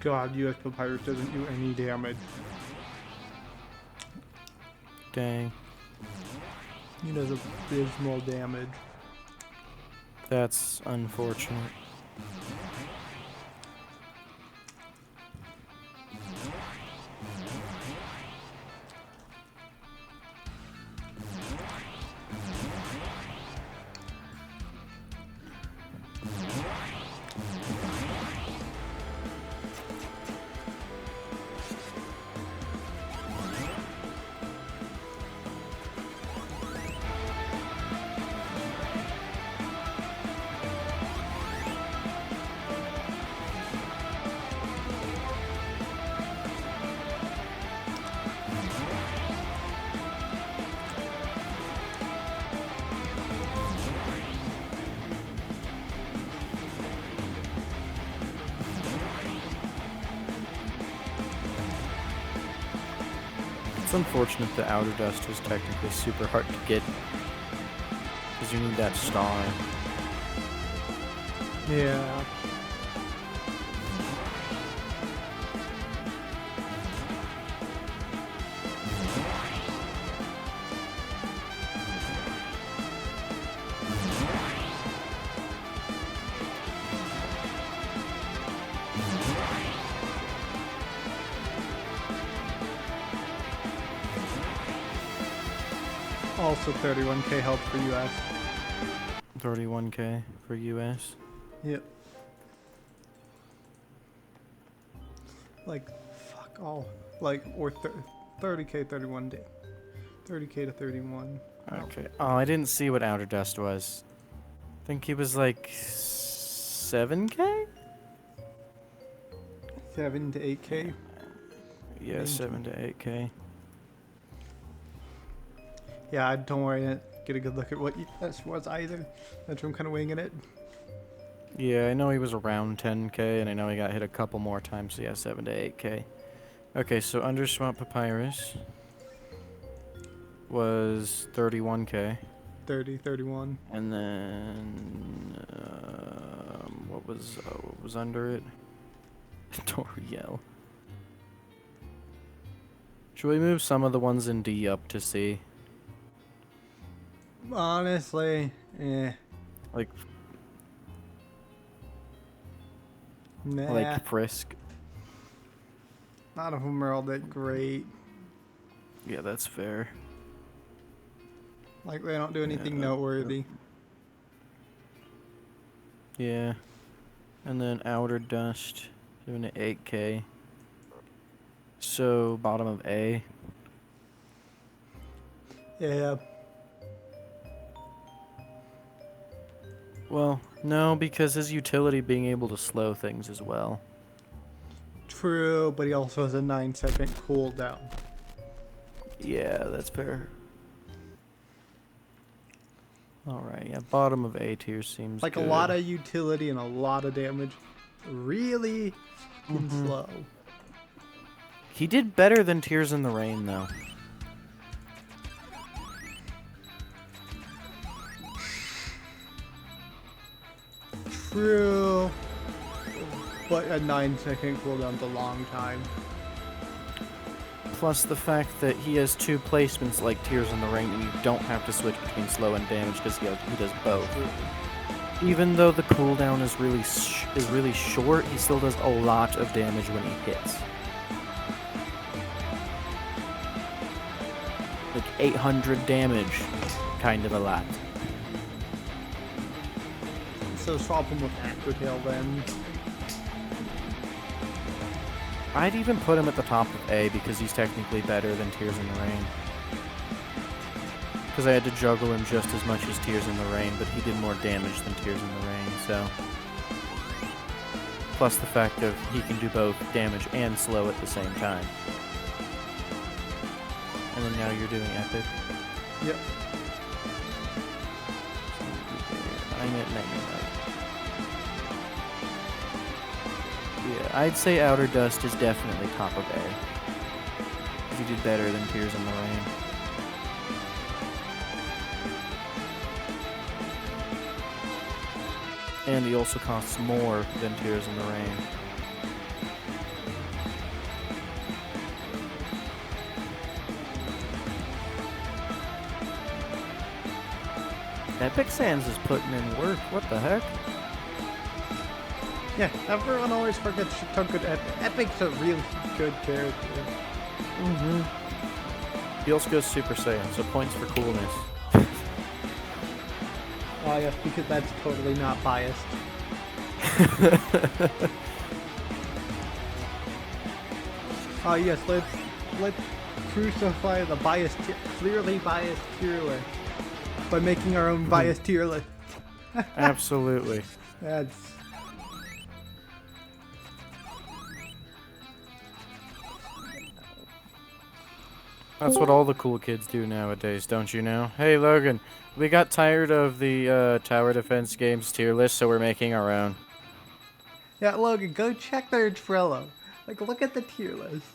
God, US Papyrus doesn't do any damage. Dang. He does abysmal damage. That's unfortunate. It's unfortunate the outer dust is technically super hard to get because you need that star. Yeah. Also 31k health for US. 31k for US. Yep. Like, fuck all. Like, or 30k, 31 day. 30k to 31. Okay. Oh, I didn't see what outer dust was. I think he was like 7k? 7 to 8k. Yeah, Range. 7 to 8k. Yeah, don't worry, I didn't get a good look at what US was either. That's why I'm kind of winging it. Yeah, I know he was around 10k, and I know he got hit a couple more times, so yeah, 7 to 8k. Okay, so Underswamp Papyrus was 31k. 30, 31. And then what was under it? Toriel. Should we move some of the ones in D up to C? Honestly, Like nah. like Frisk. None of them are all that great. Yeah, that's fair. Like, they don't do anything Yeah. noteworthy. Yeah. And then Outer Dust, 7 to 8k. So bottom of A. Yeah. Well, no, because his utility being able to slow things as well. True, but he also has a 9-second cooldown. Yeah, that's fair. Alright, yeah, bottom of A tier seems Like good. a lot of utility and a lot of damage. Really slow. He did better than Tears in the Rain, though. True. But a 9-second cooldown's a long time. Plus the fact that he has 2 placements like Tears in the Rain, and you don't have to switch between slow and damage because he does both. Even though the cooldown is really short, he still does a lot of damage when he hits. Like 800 damage, kind of a lot. So swap him with Undertale then. I'd even put him at the top of A because he's technically better than Tears in the Rain. Because I had to juggle him just as much as Tears in the Rain, but he did more damage than Tears in the Rain, so... Plus the fact of he can do both damage and slow at the same time. And then now you're doing Epic. Yep. I'm at Nightmare Knight. Yeah, I'd say Outer Dust is definitely top of A. He did better than Tears in the Rain. And he also costs more than Tears in the Rain. Epic Sans is putting in work. What the heck? Yeah, everyone always forgets she took good Epic's a really good character. Mm-hmm. He also goes Super Saiyan, so points for coolness. Oh yes, because that's totally not biased. Oh yes, let's crucify the clearly biased tier list by making our own biased tier list. Absolutely. That's what all the cool kids do nowadays, don't you know? Hey Logan, we got tired of the tower defense games tier list, so we're making our own. Yeah, Logan, go check their Trello. Like, look at the tier list.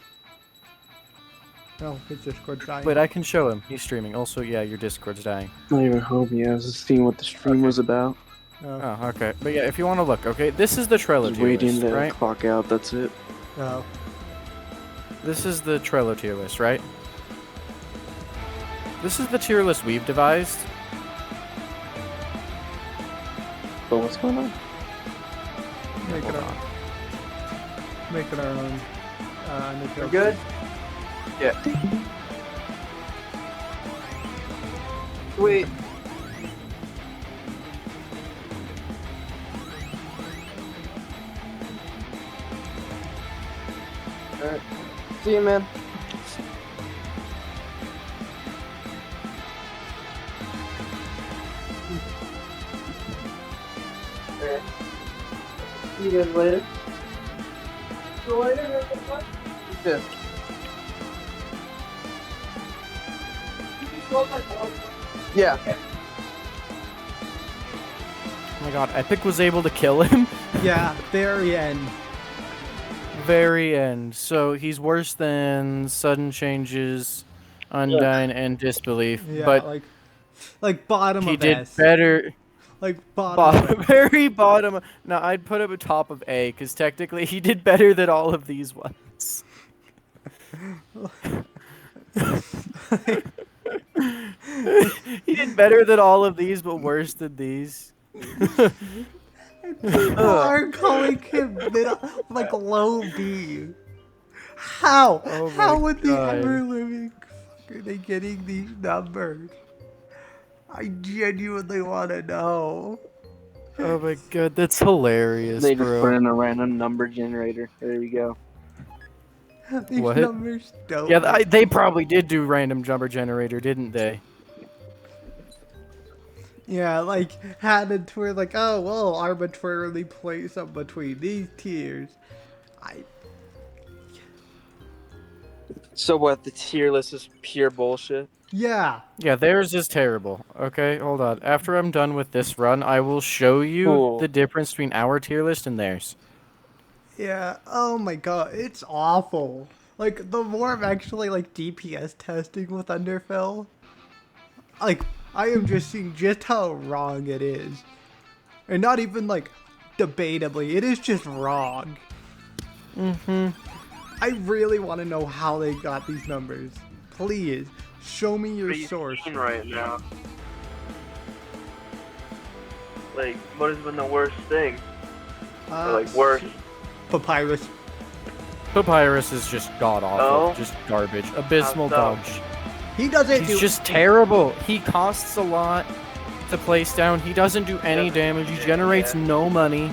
Oh, his Discord's dying. Wait, I can show him. He's streaming. Also, yeah, your Discord's dying. Not even home yet. I was just seeing what the stream was about. Oh, okay. But yeah, if you want to look, okay? This is the Trello Just tier waiting list, to right? clock out, that's it. oh. This is the Trello tier list, right? This is the tier list we've devised. But what's going on? Make it our own. We're good? Yeah. Sweet. Alright. See you, man. Alright. See you guys later. See you later, yeah. Yeah. Oh my god, Epic was able to kill him? Yeah, very end. Very end. So he's worse than Sudden Changes, Undyne, and Disbelief. Yeah, but like bottom he of did S. better. Like bottom. Very bottom. No, I'd put him at top of A, because technically he did better than all of these ones. He did better than all of these, but worse than these. People are calling him like low B. How? Oh my How would the God. ever living fuck are they getting these numbers? I genuinely want to know. Oh my god, that's hilarious, They just bro. put in a random number generator. There you go. These What? numbers don't. Yeah, they probably did do random jumper generator, didn't they? Yeah, like had it to where like, oh well, arbitrarily place them between these tiers. So what, the tier list is pure bullshit? Yeah. Yeah, theirs is terrible. Okay, hold on. After I'm done with this run, I will show you Cool. the difference between our tier list and theirs. Yeah. Oh my god, it's awful. Like the more I'm actually like DPS testing with Undertale, like I am just seeing just how wrong it is, and not even like debatably, it is just wrong. I really want to know how they got these numbers. Please, show me your source. 316 right now. Like, what has been the worst thing? Or like, worst? Papyrus. Papyrus is just god-awful. Oh? Just garbage. Abysmal How so? dog shit. He doesn't He's do... just terrible. He costs a lot to place down. He doesn't do any damage. He generates no money.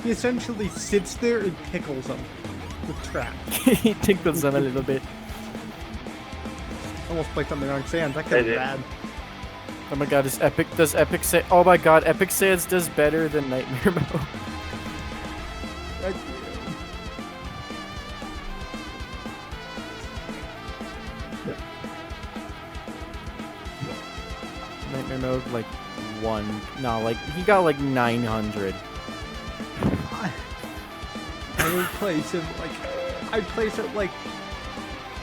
He essentially sits there and tickles them with traps. He tickles them a little bit. Almost played something on sand. That could be bad. Oh my god, does Epic say? Oh my god, Epic Sands does better than Nightmare Mode. Nightmare Mode, like, he got like 900. I would place him, I'd place it,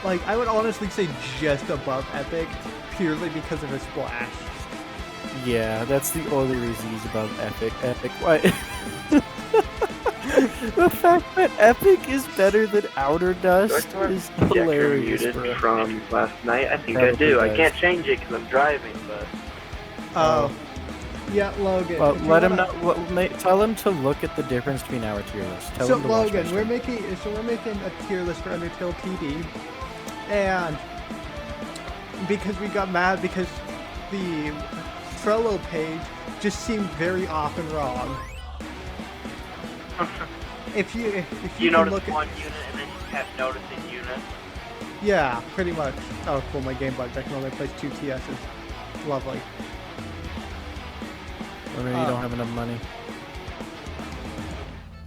I would honestly say just above Epic, purely because of his splash. Yeah, that's the only reason he's above Epic. Epic, what? The fact that Epic is better than Outer Dust is hilarious, bro. From last night? I think Probably I do. I does. can't change it because I'm driving, but... Oh. Yeah, Logan. Well, if you let him wanna- know. Tell him to look at the difference between our tier list. Tell So him to watch Logan, my we're stream. making a tier list for Undertale TD, and because we got mad because the Trello page just seemed very off and wrong. If you You can notice look one at, unit and then you kept noticing units. yeah, pretty much. Oh, cool, my game bugged. I can only place 2 TSs. Lovely. Or maybe you don't have enough money.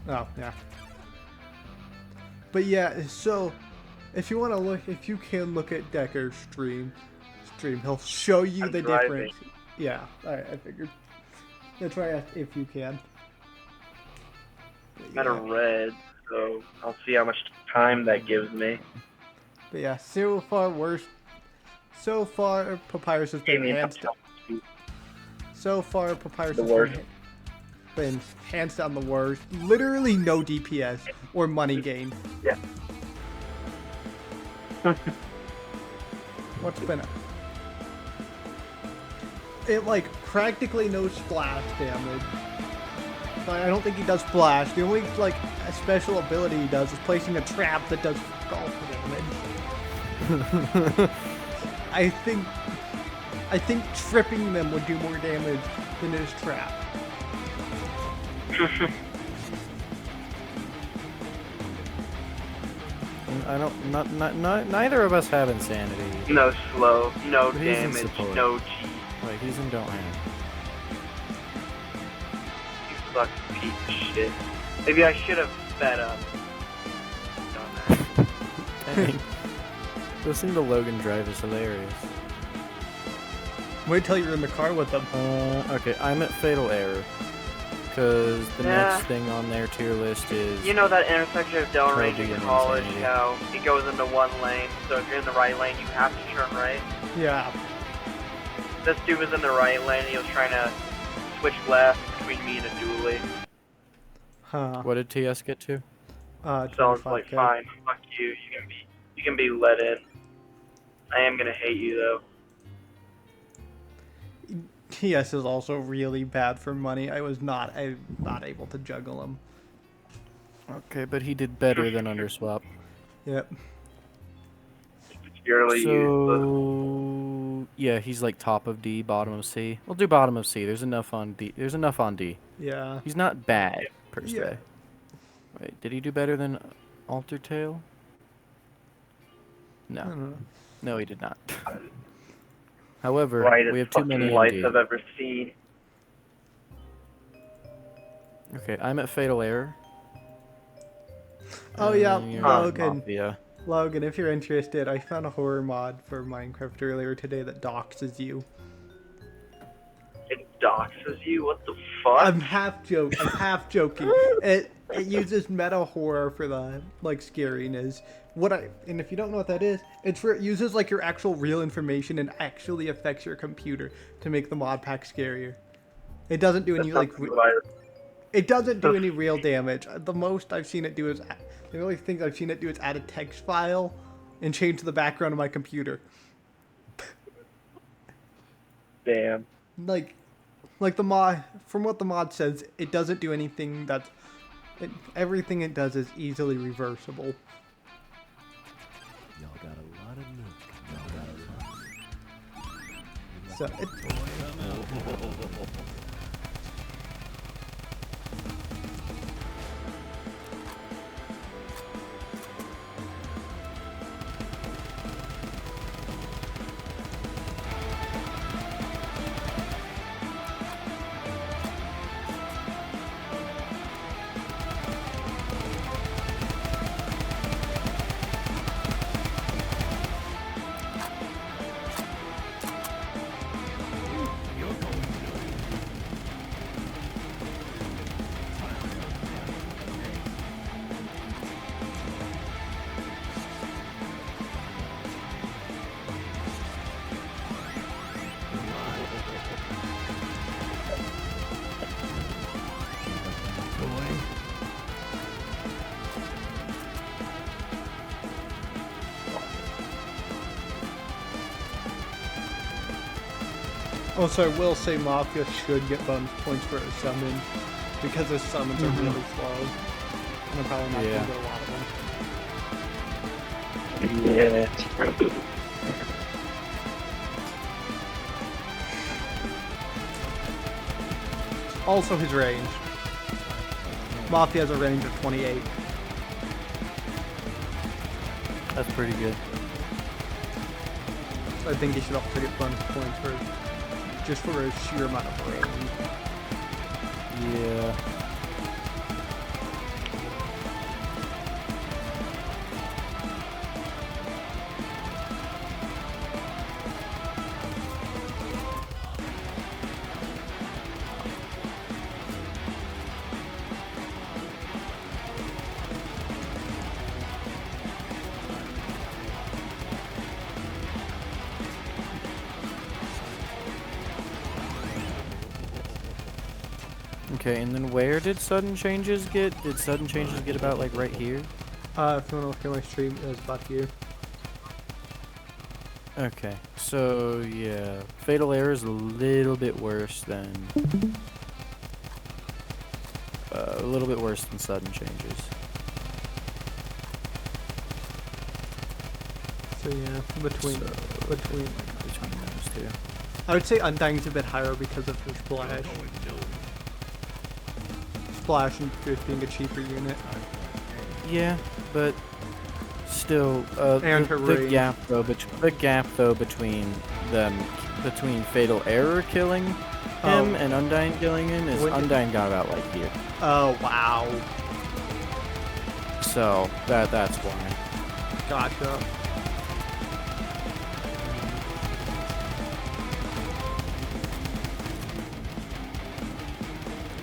Oh, yeah. But yeah, so if you want to look, if you can look at Decker's stream, he'll show you I'm the driving. difference. Yeah, alright, I figured. That's why I asked if you can. I'm at a red, so I'll see how much time that gives me. But yeah, so far Papyrus has Give been me enough hands down. So far, Papyrus The has worst. been hands down the worst. Literally no DPS or money gain. Yeah. What's been it practically no splash damage. But I don't think he does splash. The only special ability he does is placing a trap that does golf damage. I think tripping them would do more damage than his trap. I don't. Not. Neither of us have insanity. No slow, no But he's in damage, support. no G. Wait, he's in don't have. You fucking piece of shit. Maybe I should have sped up. Done that. Dang. Listening to Logan drive is hilarious. Wait till you're in the car with them. Okay, I'm at Fatal Error. Because the Yeah. next thing on their tier list is... You know that intersection of Del Range Probably and an College, insanity. how it goes into one lane, so if you're in the right lane, you have to turn right? Yeah. This dude was in the right lane, and he was trying to switch left between me and a dually. Huh. What did TS get to? So I was like, 25K. fine, fuck you, you can be let in. I am gonna hate you though. TS is also really bad for money. I'm not able to juggle him. Okay, but he did better than Underswap. Yep. It's purely useless. So... Yeah, he's like top of D, bottom of C. We'll do bottom of C. There's enough on D. There's enough on D. Yeah. He's not bad, per se. Yeah. Wait, did he do better than Undertale? I No. don't know. No, he did not. However, Brightest we have too fucking many lights ND. I've ever seen. Okay, I'm at Fatal Error. Oh yeah, And you're at Logan. Mafia. Logan, if you're interested, I found a horror mod for Minecraft earlier today that doxes you. It doxes you? What the fuck? I'm half joking. It uses meta horror for the scariness. And if you don't know what that is, it's where it uses your actual real information and actually affects your computer to make the mod pack scarier. It doesn't do any like. It doesn't do So any real damage. The most I've seen it do is the only things I've seen it do is add a text file and change the background of my computer. damn. Like the mod, from what the mod says, it doesn't do anything that's. Everything it does is easily reversible. Y'all got a lot of milk. So it. Also, I will say Mafia should get bonus points for his summons because his summons are really slow. And I'm probably not going to get a lot of them. Yeah, that's true. Also, his range. Mafia has a range of 28. That's pretty good. So I think he should also get bonus points for just for his sheer amount of range. Yeah. Okay, and then where did sudden changes get? Did sudden changes get about like right here? If you want to look at my stream, it was about here. Okay, so yeah, Fatal Error is a little bit worse than sudden changes. So yeah, between Between those two. I would say Undying's a bit higher because of his splash. Splash and Drift being a cheaper unit. Yeah, but still, And her the range. gap though between them, between Fatal Error killing him and Undying killing him is Undying got about like here. Oh wow. So that's why. Gotcha.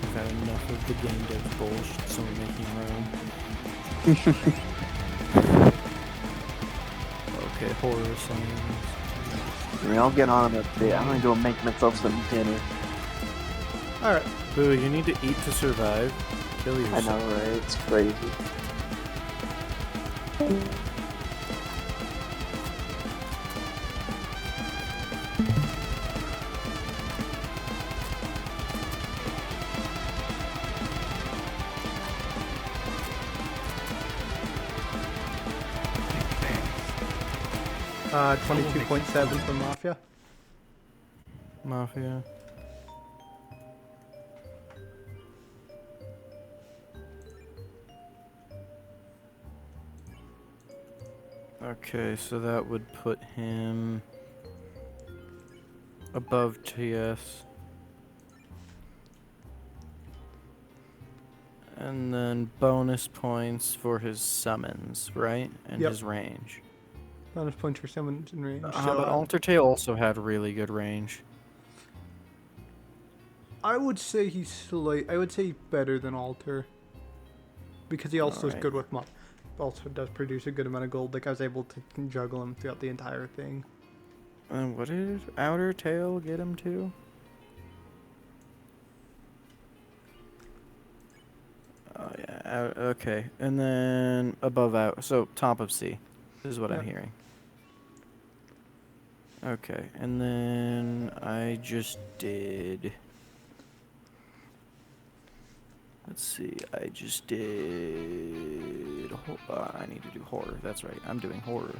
I've had enough of the game dev bullshit, so we're making our own. Okay, horror signs. I mean, I'll get on in a bit. I'm gonna go make myself some dinner. Alright. Boo, you need to eat to survive. Kill I yourself. know, right? It's crazy. Uh, 22.7 for Mafia. Mafia. Okay, so that would put him above TS. And then bonus points for his summons, right? And Yep. his range. Bonus points for summons in range. But So, Undertale also had really good range. I would say I would say better than Alter. Because he also is Alright. good with also does produce a good amount of gold. Like I was able to juggle him throughout the entire thing. And what did Outer Tail get him to? Okay, and then above out. So top of C. This is what I'm Yep. hearing. Okay, and then I just did. Let's see. I just did. I need to do horror. That's right. I'm doing horror.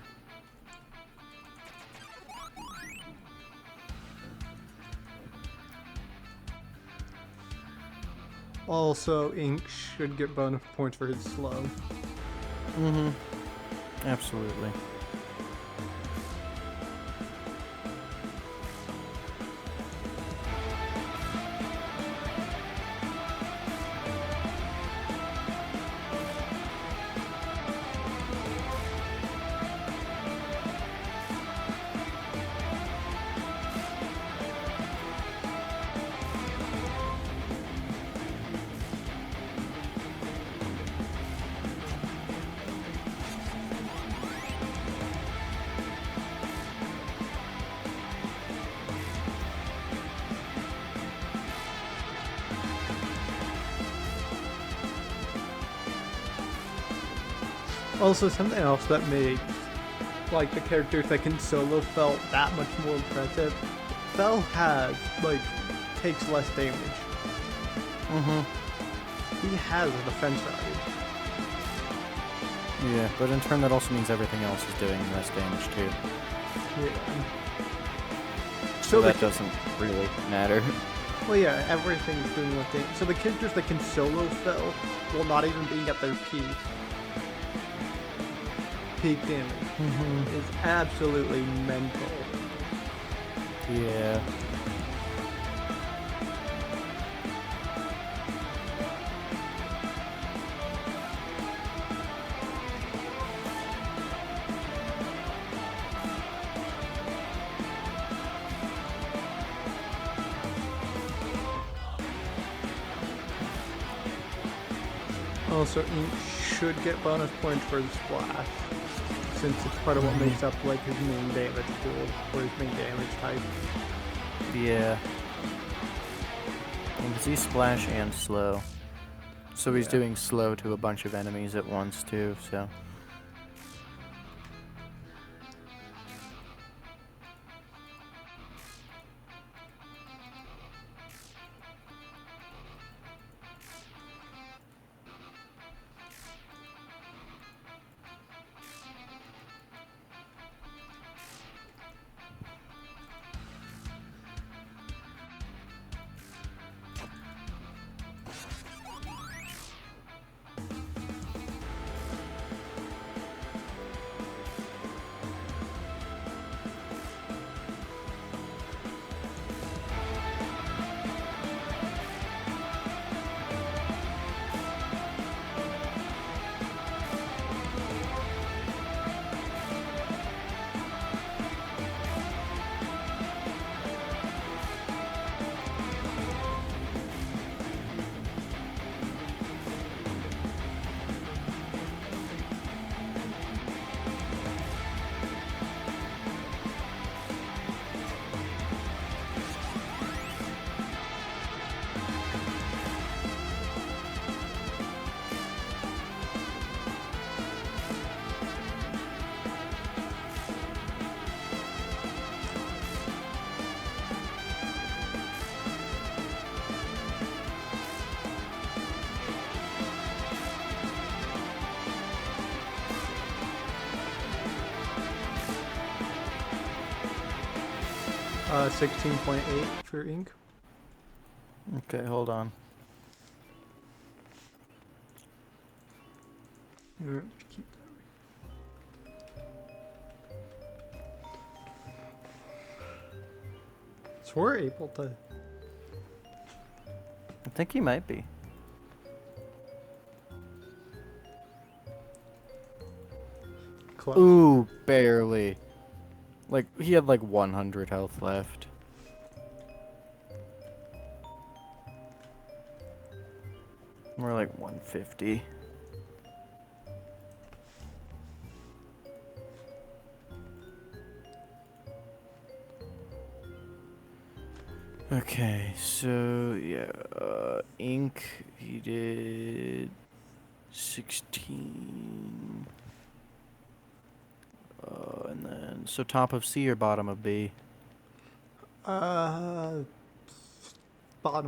Also, Ink should get bonus points for his slow. Mm-hmm. Absolutely. Also, something else that made like the characters that can solo felt that much more impressive. Fel has takes less damage. Mm-hmm. He has a defense value. Yeah, but in turn that also means everything else is doing less damage too. Yeah. So the that doesn't really matter. Well, yeah, everything's doing less damage. So the characters that can solo Fel while not even being at their peak damage is absolutely mental. Yeah. Also, Ink should get bonus points for the splash, since it's part of what makes up his main damage pool or his main damage type. Yeah. And he's splash and slow. So he's Yeah. doing slow to a bunch of enemies at once too, so. Uh, 16.8 for Ink. Okay, hold on. Keep so we're able to. I think he might be. Close. Ooh, barely. Like, he had like 100 health left. More like 150. Okay, so yeah, Ink, he did 16. And then, so top of C or bottom of B? Bottom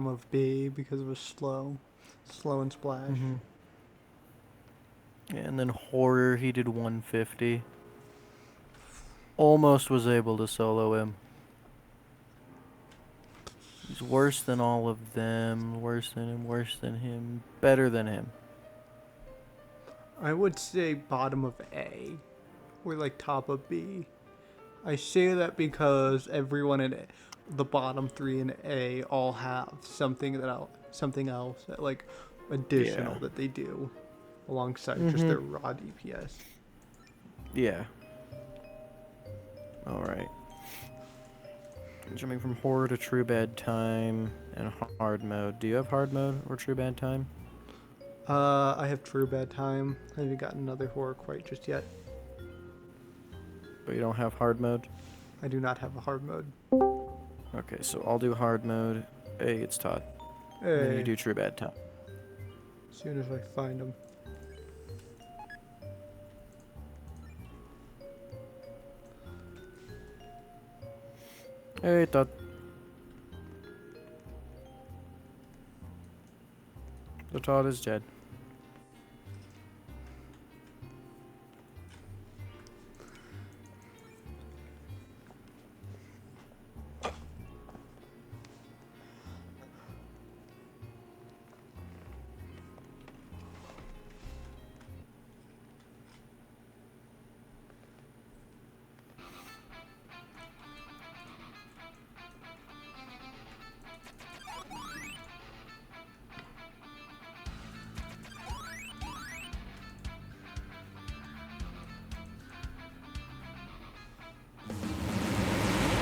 of B because it was slow and splash. Yeah, and then horror, he did 150. Almost was able to solo him. He's worse than all of them. Worse than him. Better than him. I would say bottom of A, or like top of B. I say that because everyone in the bottom 3 in A all have something else that, like, additional Yeah. that they do alongside just their raw DPS. Yeah. Alright. Jumping from horror to true bad time and hard mode. Do you have hard mode or true bad time? I have true bad time. I haven't gotten another horror quite just yet. But you don't have hard mode? I do not have a hard mode. Okay, so I'll do hard mode. A gets taught. And then Hey, you do true bad time. as soon as I find them. Hey, Todd. The Todd is dead.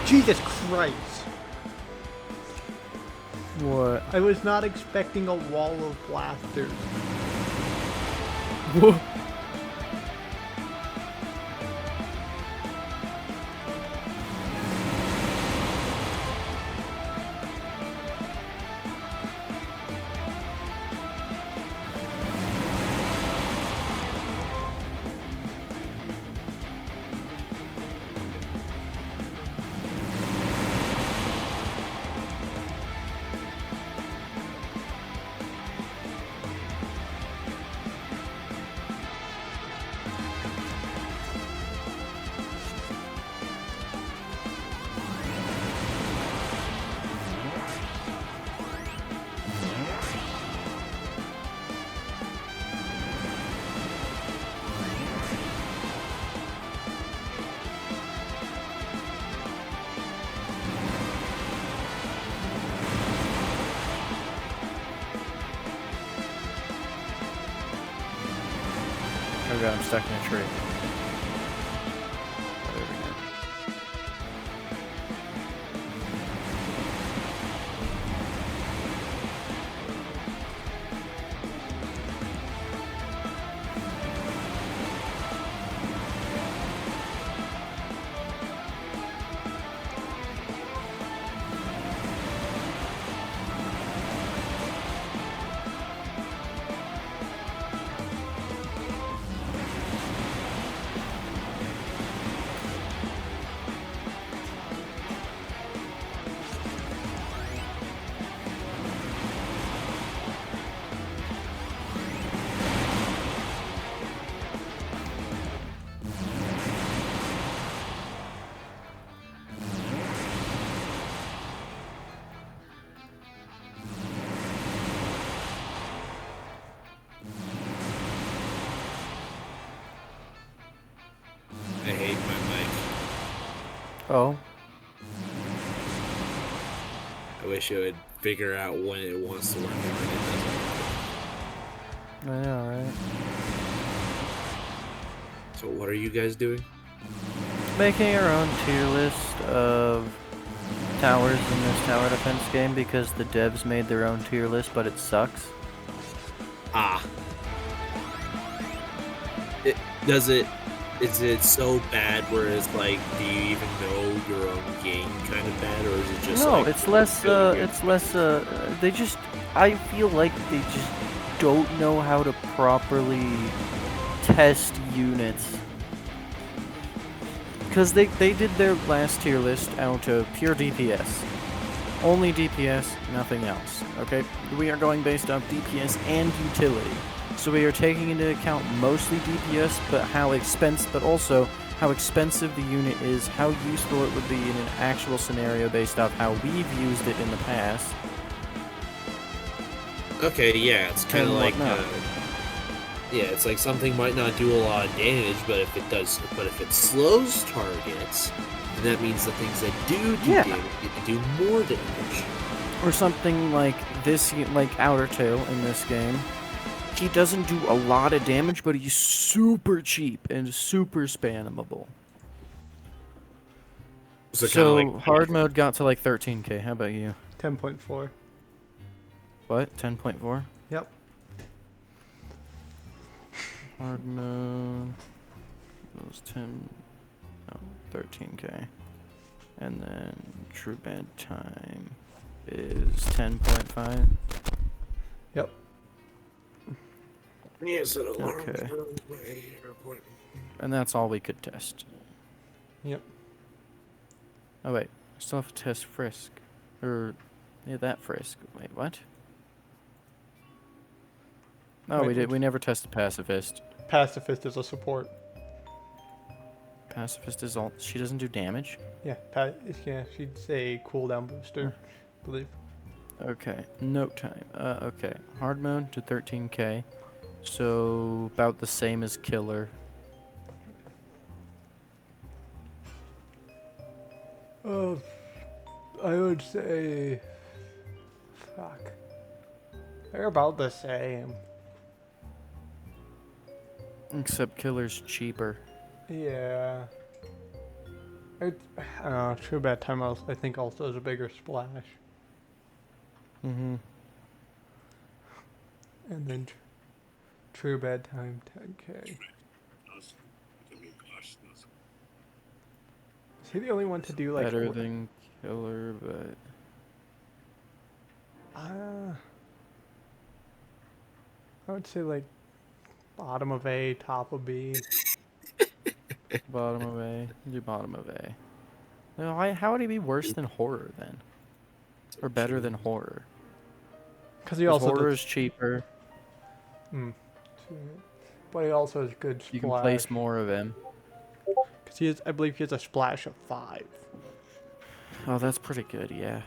Jesus Christ! What? I was not expecting a wall of blasters. Okay, I'm stuck in a tree. There we go. I hate my mic. Oh, I wish it would figure out when it wants to work and when it doesn't. I know, right? So what are you guys doing? Making our own tier list of towers in this tower defense game because the devs made their own tier list, but it sucks. Ah. Is it so bad where it's like, do you even know your own game kind of bad, or is it just No, like, it's less, really weird? they just, I feel like they just don't know how to properly test units. Because they did their last tier list out of pure DPS. Only DPS, nothing else. Okay? We are going based off DPS and utility. So we are taking into account mostly DPS, but also how expensive the unit is, how useful it would be in an actual scenario based off how we've used it in the past. Okay, yeah, it's kind of And like, whatnot. yeah, it's like something might not do a lot of damage, but if it slows targets, then that means the things that do Yeah. damage get to do more damage. Or something like this, like Undertale in this game. He doesn't do a lot of damage, but he's super cheap and super spammable. So, So kinda like, hard mode got to like 13k. How about you? 10.4. What? 10.4? Yep. Hard mode was 13k. And then true bad time is 10.5. Yep. yes, Okay. And that's all we could test. Yep. Oh wait, I still have to test Frisk. Yeah, that Frisk. Wait, what? No, Wait, we did. which- We never tested Pacifist. Pacifist is a support. Pacifist is all. She doesn't do damage. Yeah, she's a cooldown booster, I believe. Okay, note time. Okay, hard mode to 13k, so about the same as killer. I would say, fuck, they're about the same. Except killer's cheaper. Yeah. I don't know. True bad time. I think also is a bigger splash, Mm-hmm. and then true bad time 10k. Is he the only one to do like Better than killer, but I would say like bottom of A, top of B. bottom of A. Do bottom of A. No, how would he be worse than horror then? Or better than horror? Because he 'Cause also horror does, is cheaper. but he also has good splash. You can place more of him. Because I believe he has a splash of 5. Oh, that's pretty good, yeah.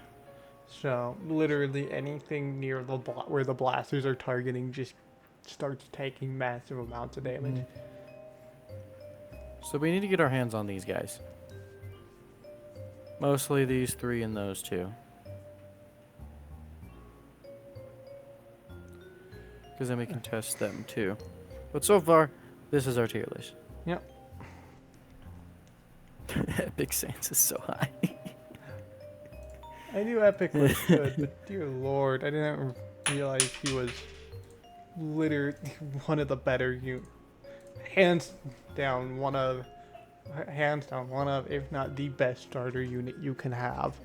So literally anything near the where the blasters are targeting just starts taking massive amounts of damage. So we need to get our hands on these guys. Mostly these 3 and those 2. Because then we can test them too. But so far, this is our tier list. Yep. Epic Sans is so high. I knew Epic was good, but dear lord, I didn't realize he was literally one of the better hands down one of, if not the best starter unit you can have.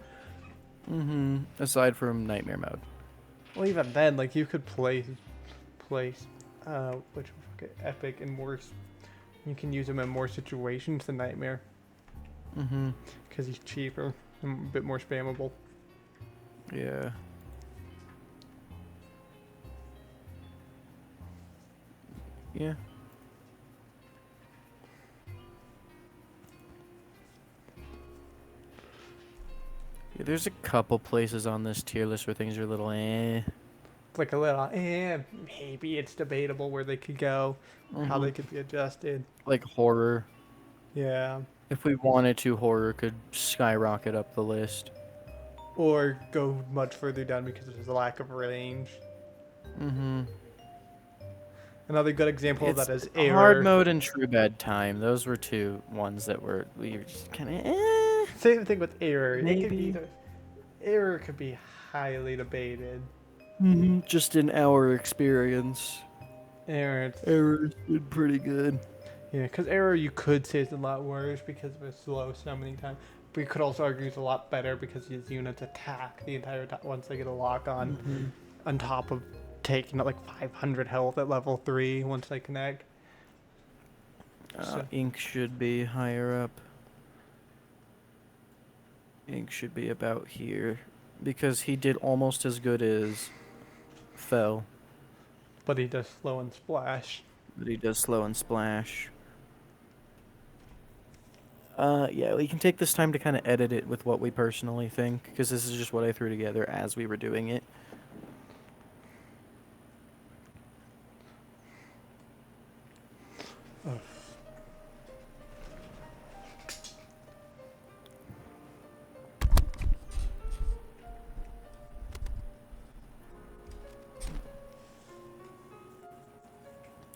Mm-hmm. Aside from Nightmare Mode. Well, even then, like you could place Epic in more. You can use him in more situations than Nightmare Mm-hmm. because he's cheaper and a bit more spammable. Yeah. Yeah. Yeah, there's a couple places on this tier list where things are a little eh. It's like a little, maybe it's debatable where they could go, how they could be adjusted. Like horror. Yeah. If we wanted to, horror could skyrocket up the list. Or go much further down because there's a lack of range. Mm-hmm. Another good example of that is Error. Hard mode and true bad time. Those were 2 ones that we were just kind of eh. Same thing with Error. Maybe. Error could be highly debated. Mm-hmm. Just in our experience, Error's been pretty good. Yeah, because Error you could say is a lot worse because of his slow summoning time. But you could also argue it's a lot better because his units attack the entire time once they get a lock on top of taking like 500 health at level 3 once I connect. So- Ink should be higher up. Ink should be about here. Because he did almost as good as Fell. But he does slow and splash. But he does slow and splash. Yeah, we can take this time to kind of edit it with what we personally think. Because this is just what I threw together as we were doing it.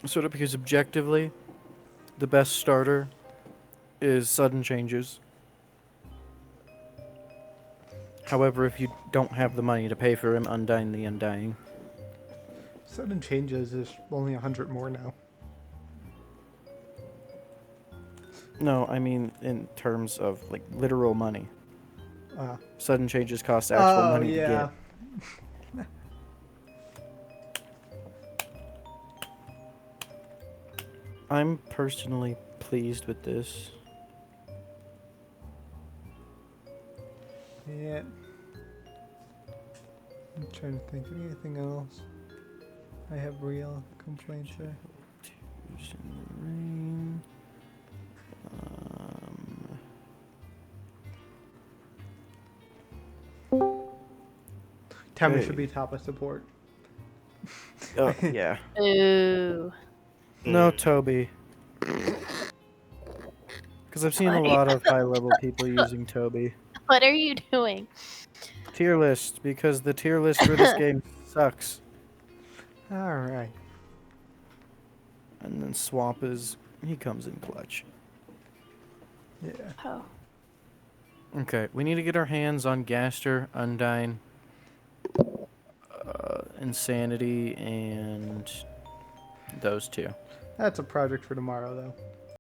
Sort of because objectively, the best starter is sudden changes. However, if you don't have the money to pay for him, Undying the Undying. Sudden changes is only 100 more now. No, I mean in terms of like literal money. Uh, Sudden changes cost actual oh, money to yeah. get. I'm personally pleased with this. Yeah. I'm trying to think of anything else. I have real complaints there. Tears in the rain. Tammy Hey. should be top of support. Oh, yeah. Ooh. No, Toby. Because I've seen a lot of high-level people using Toby. What are you doing? Tier list, because the tier list for this game sucks. Alright. And then Swamp he comes in clutch. Yeah. Oh. Okay, we need to get our hands on Gaster, Undyne, Insanity, and those two. That's a project for tomorrow, though.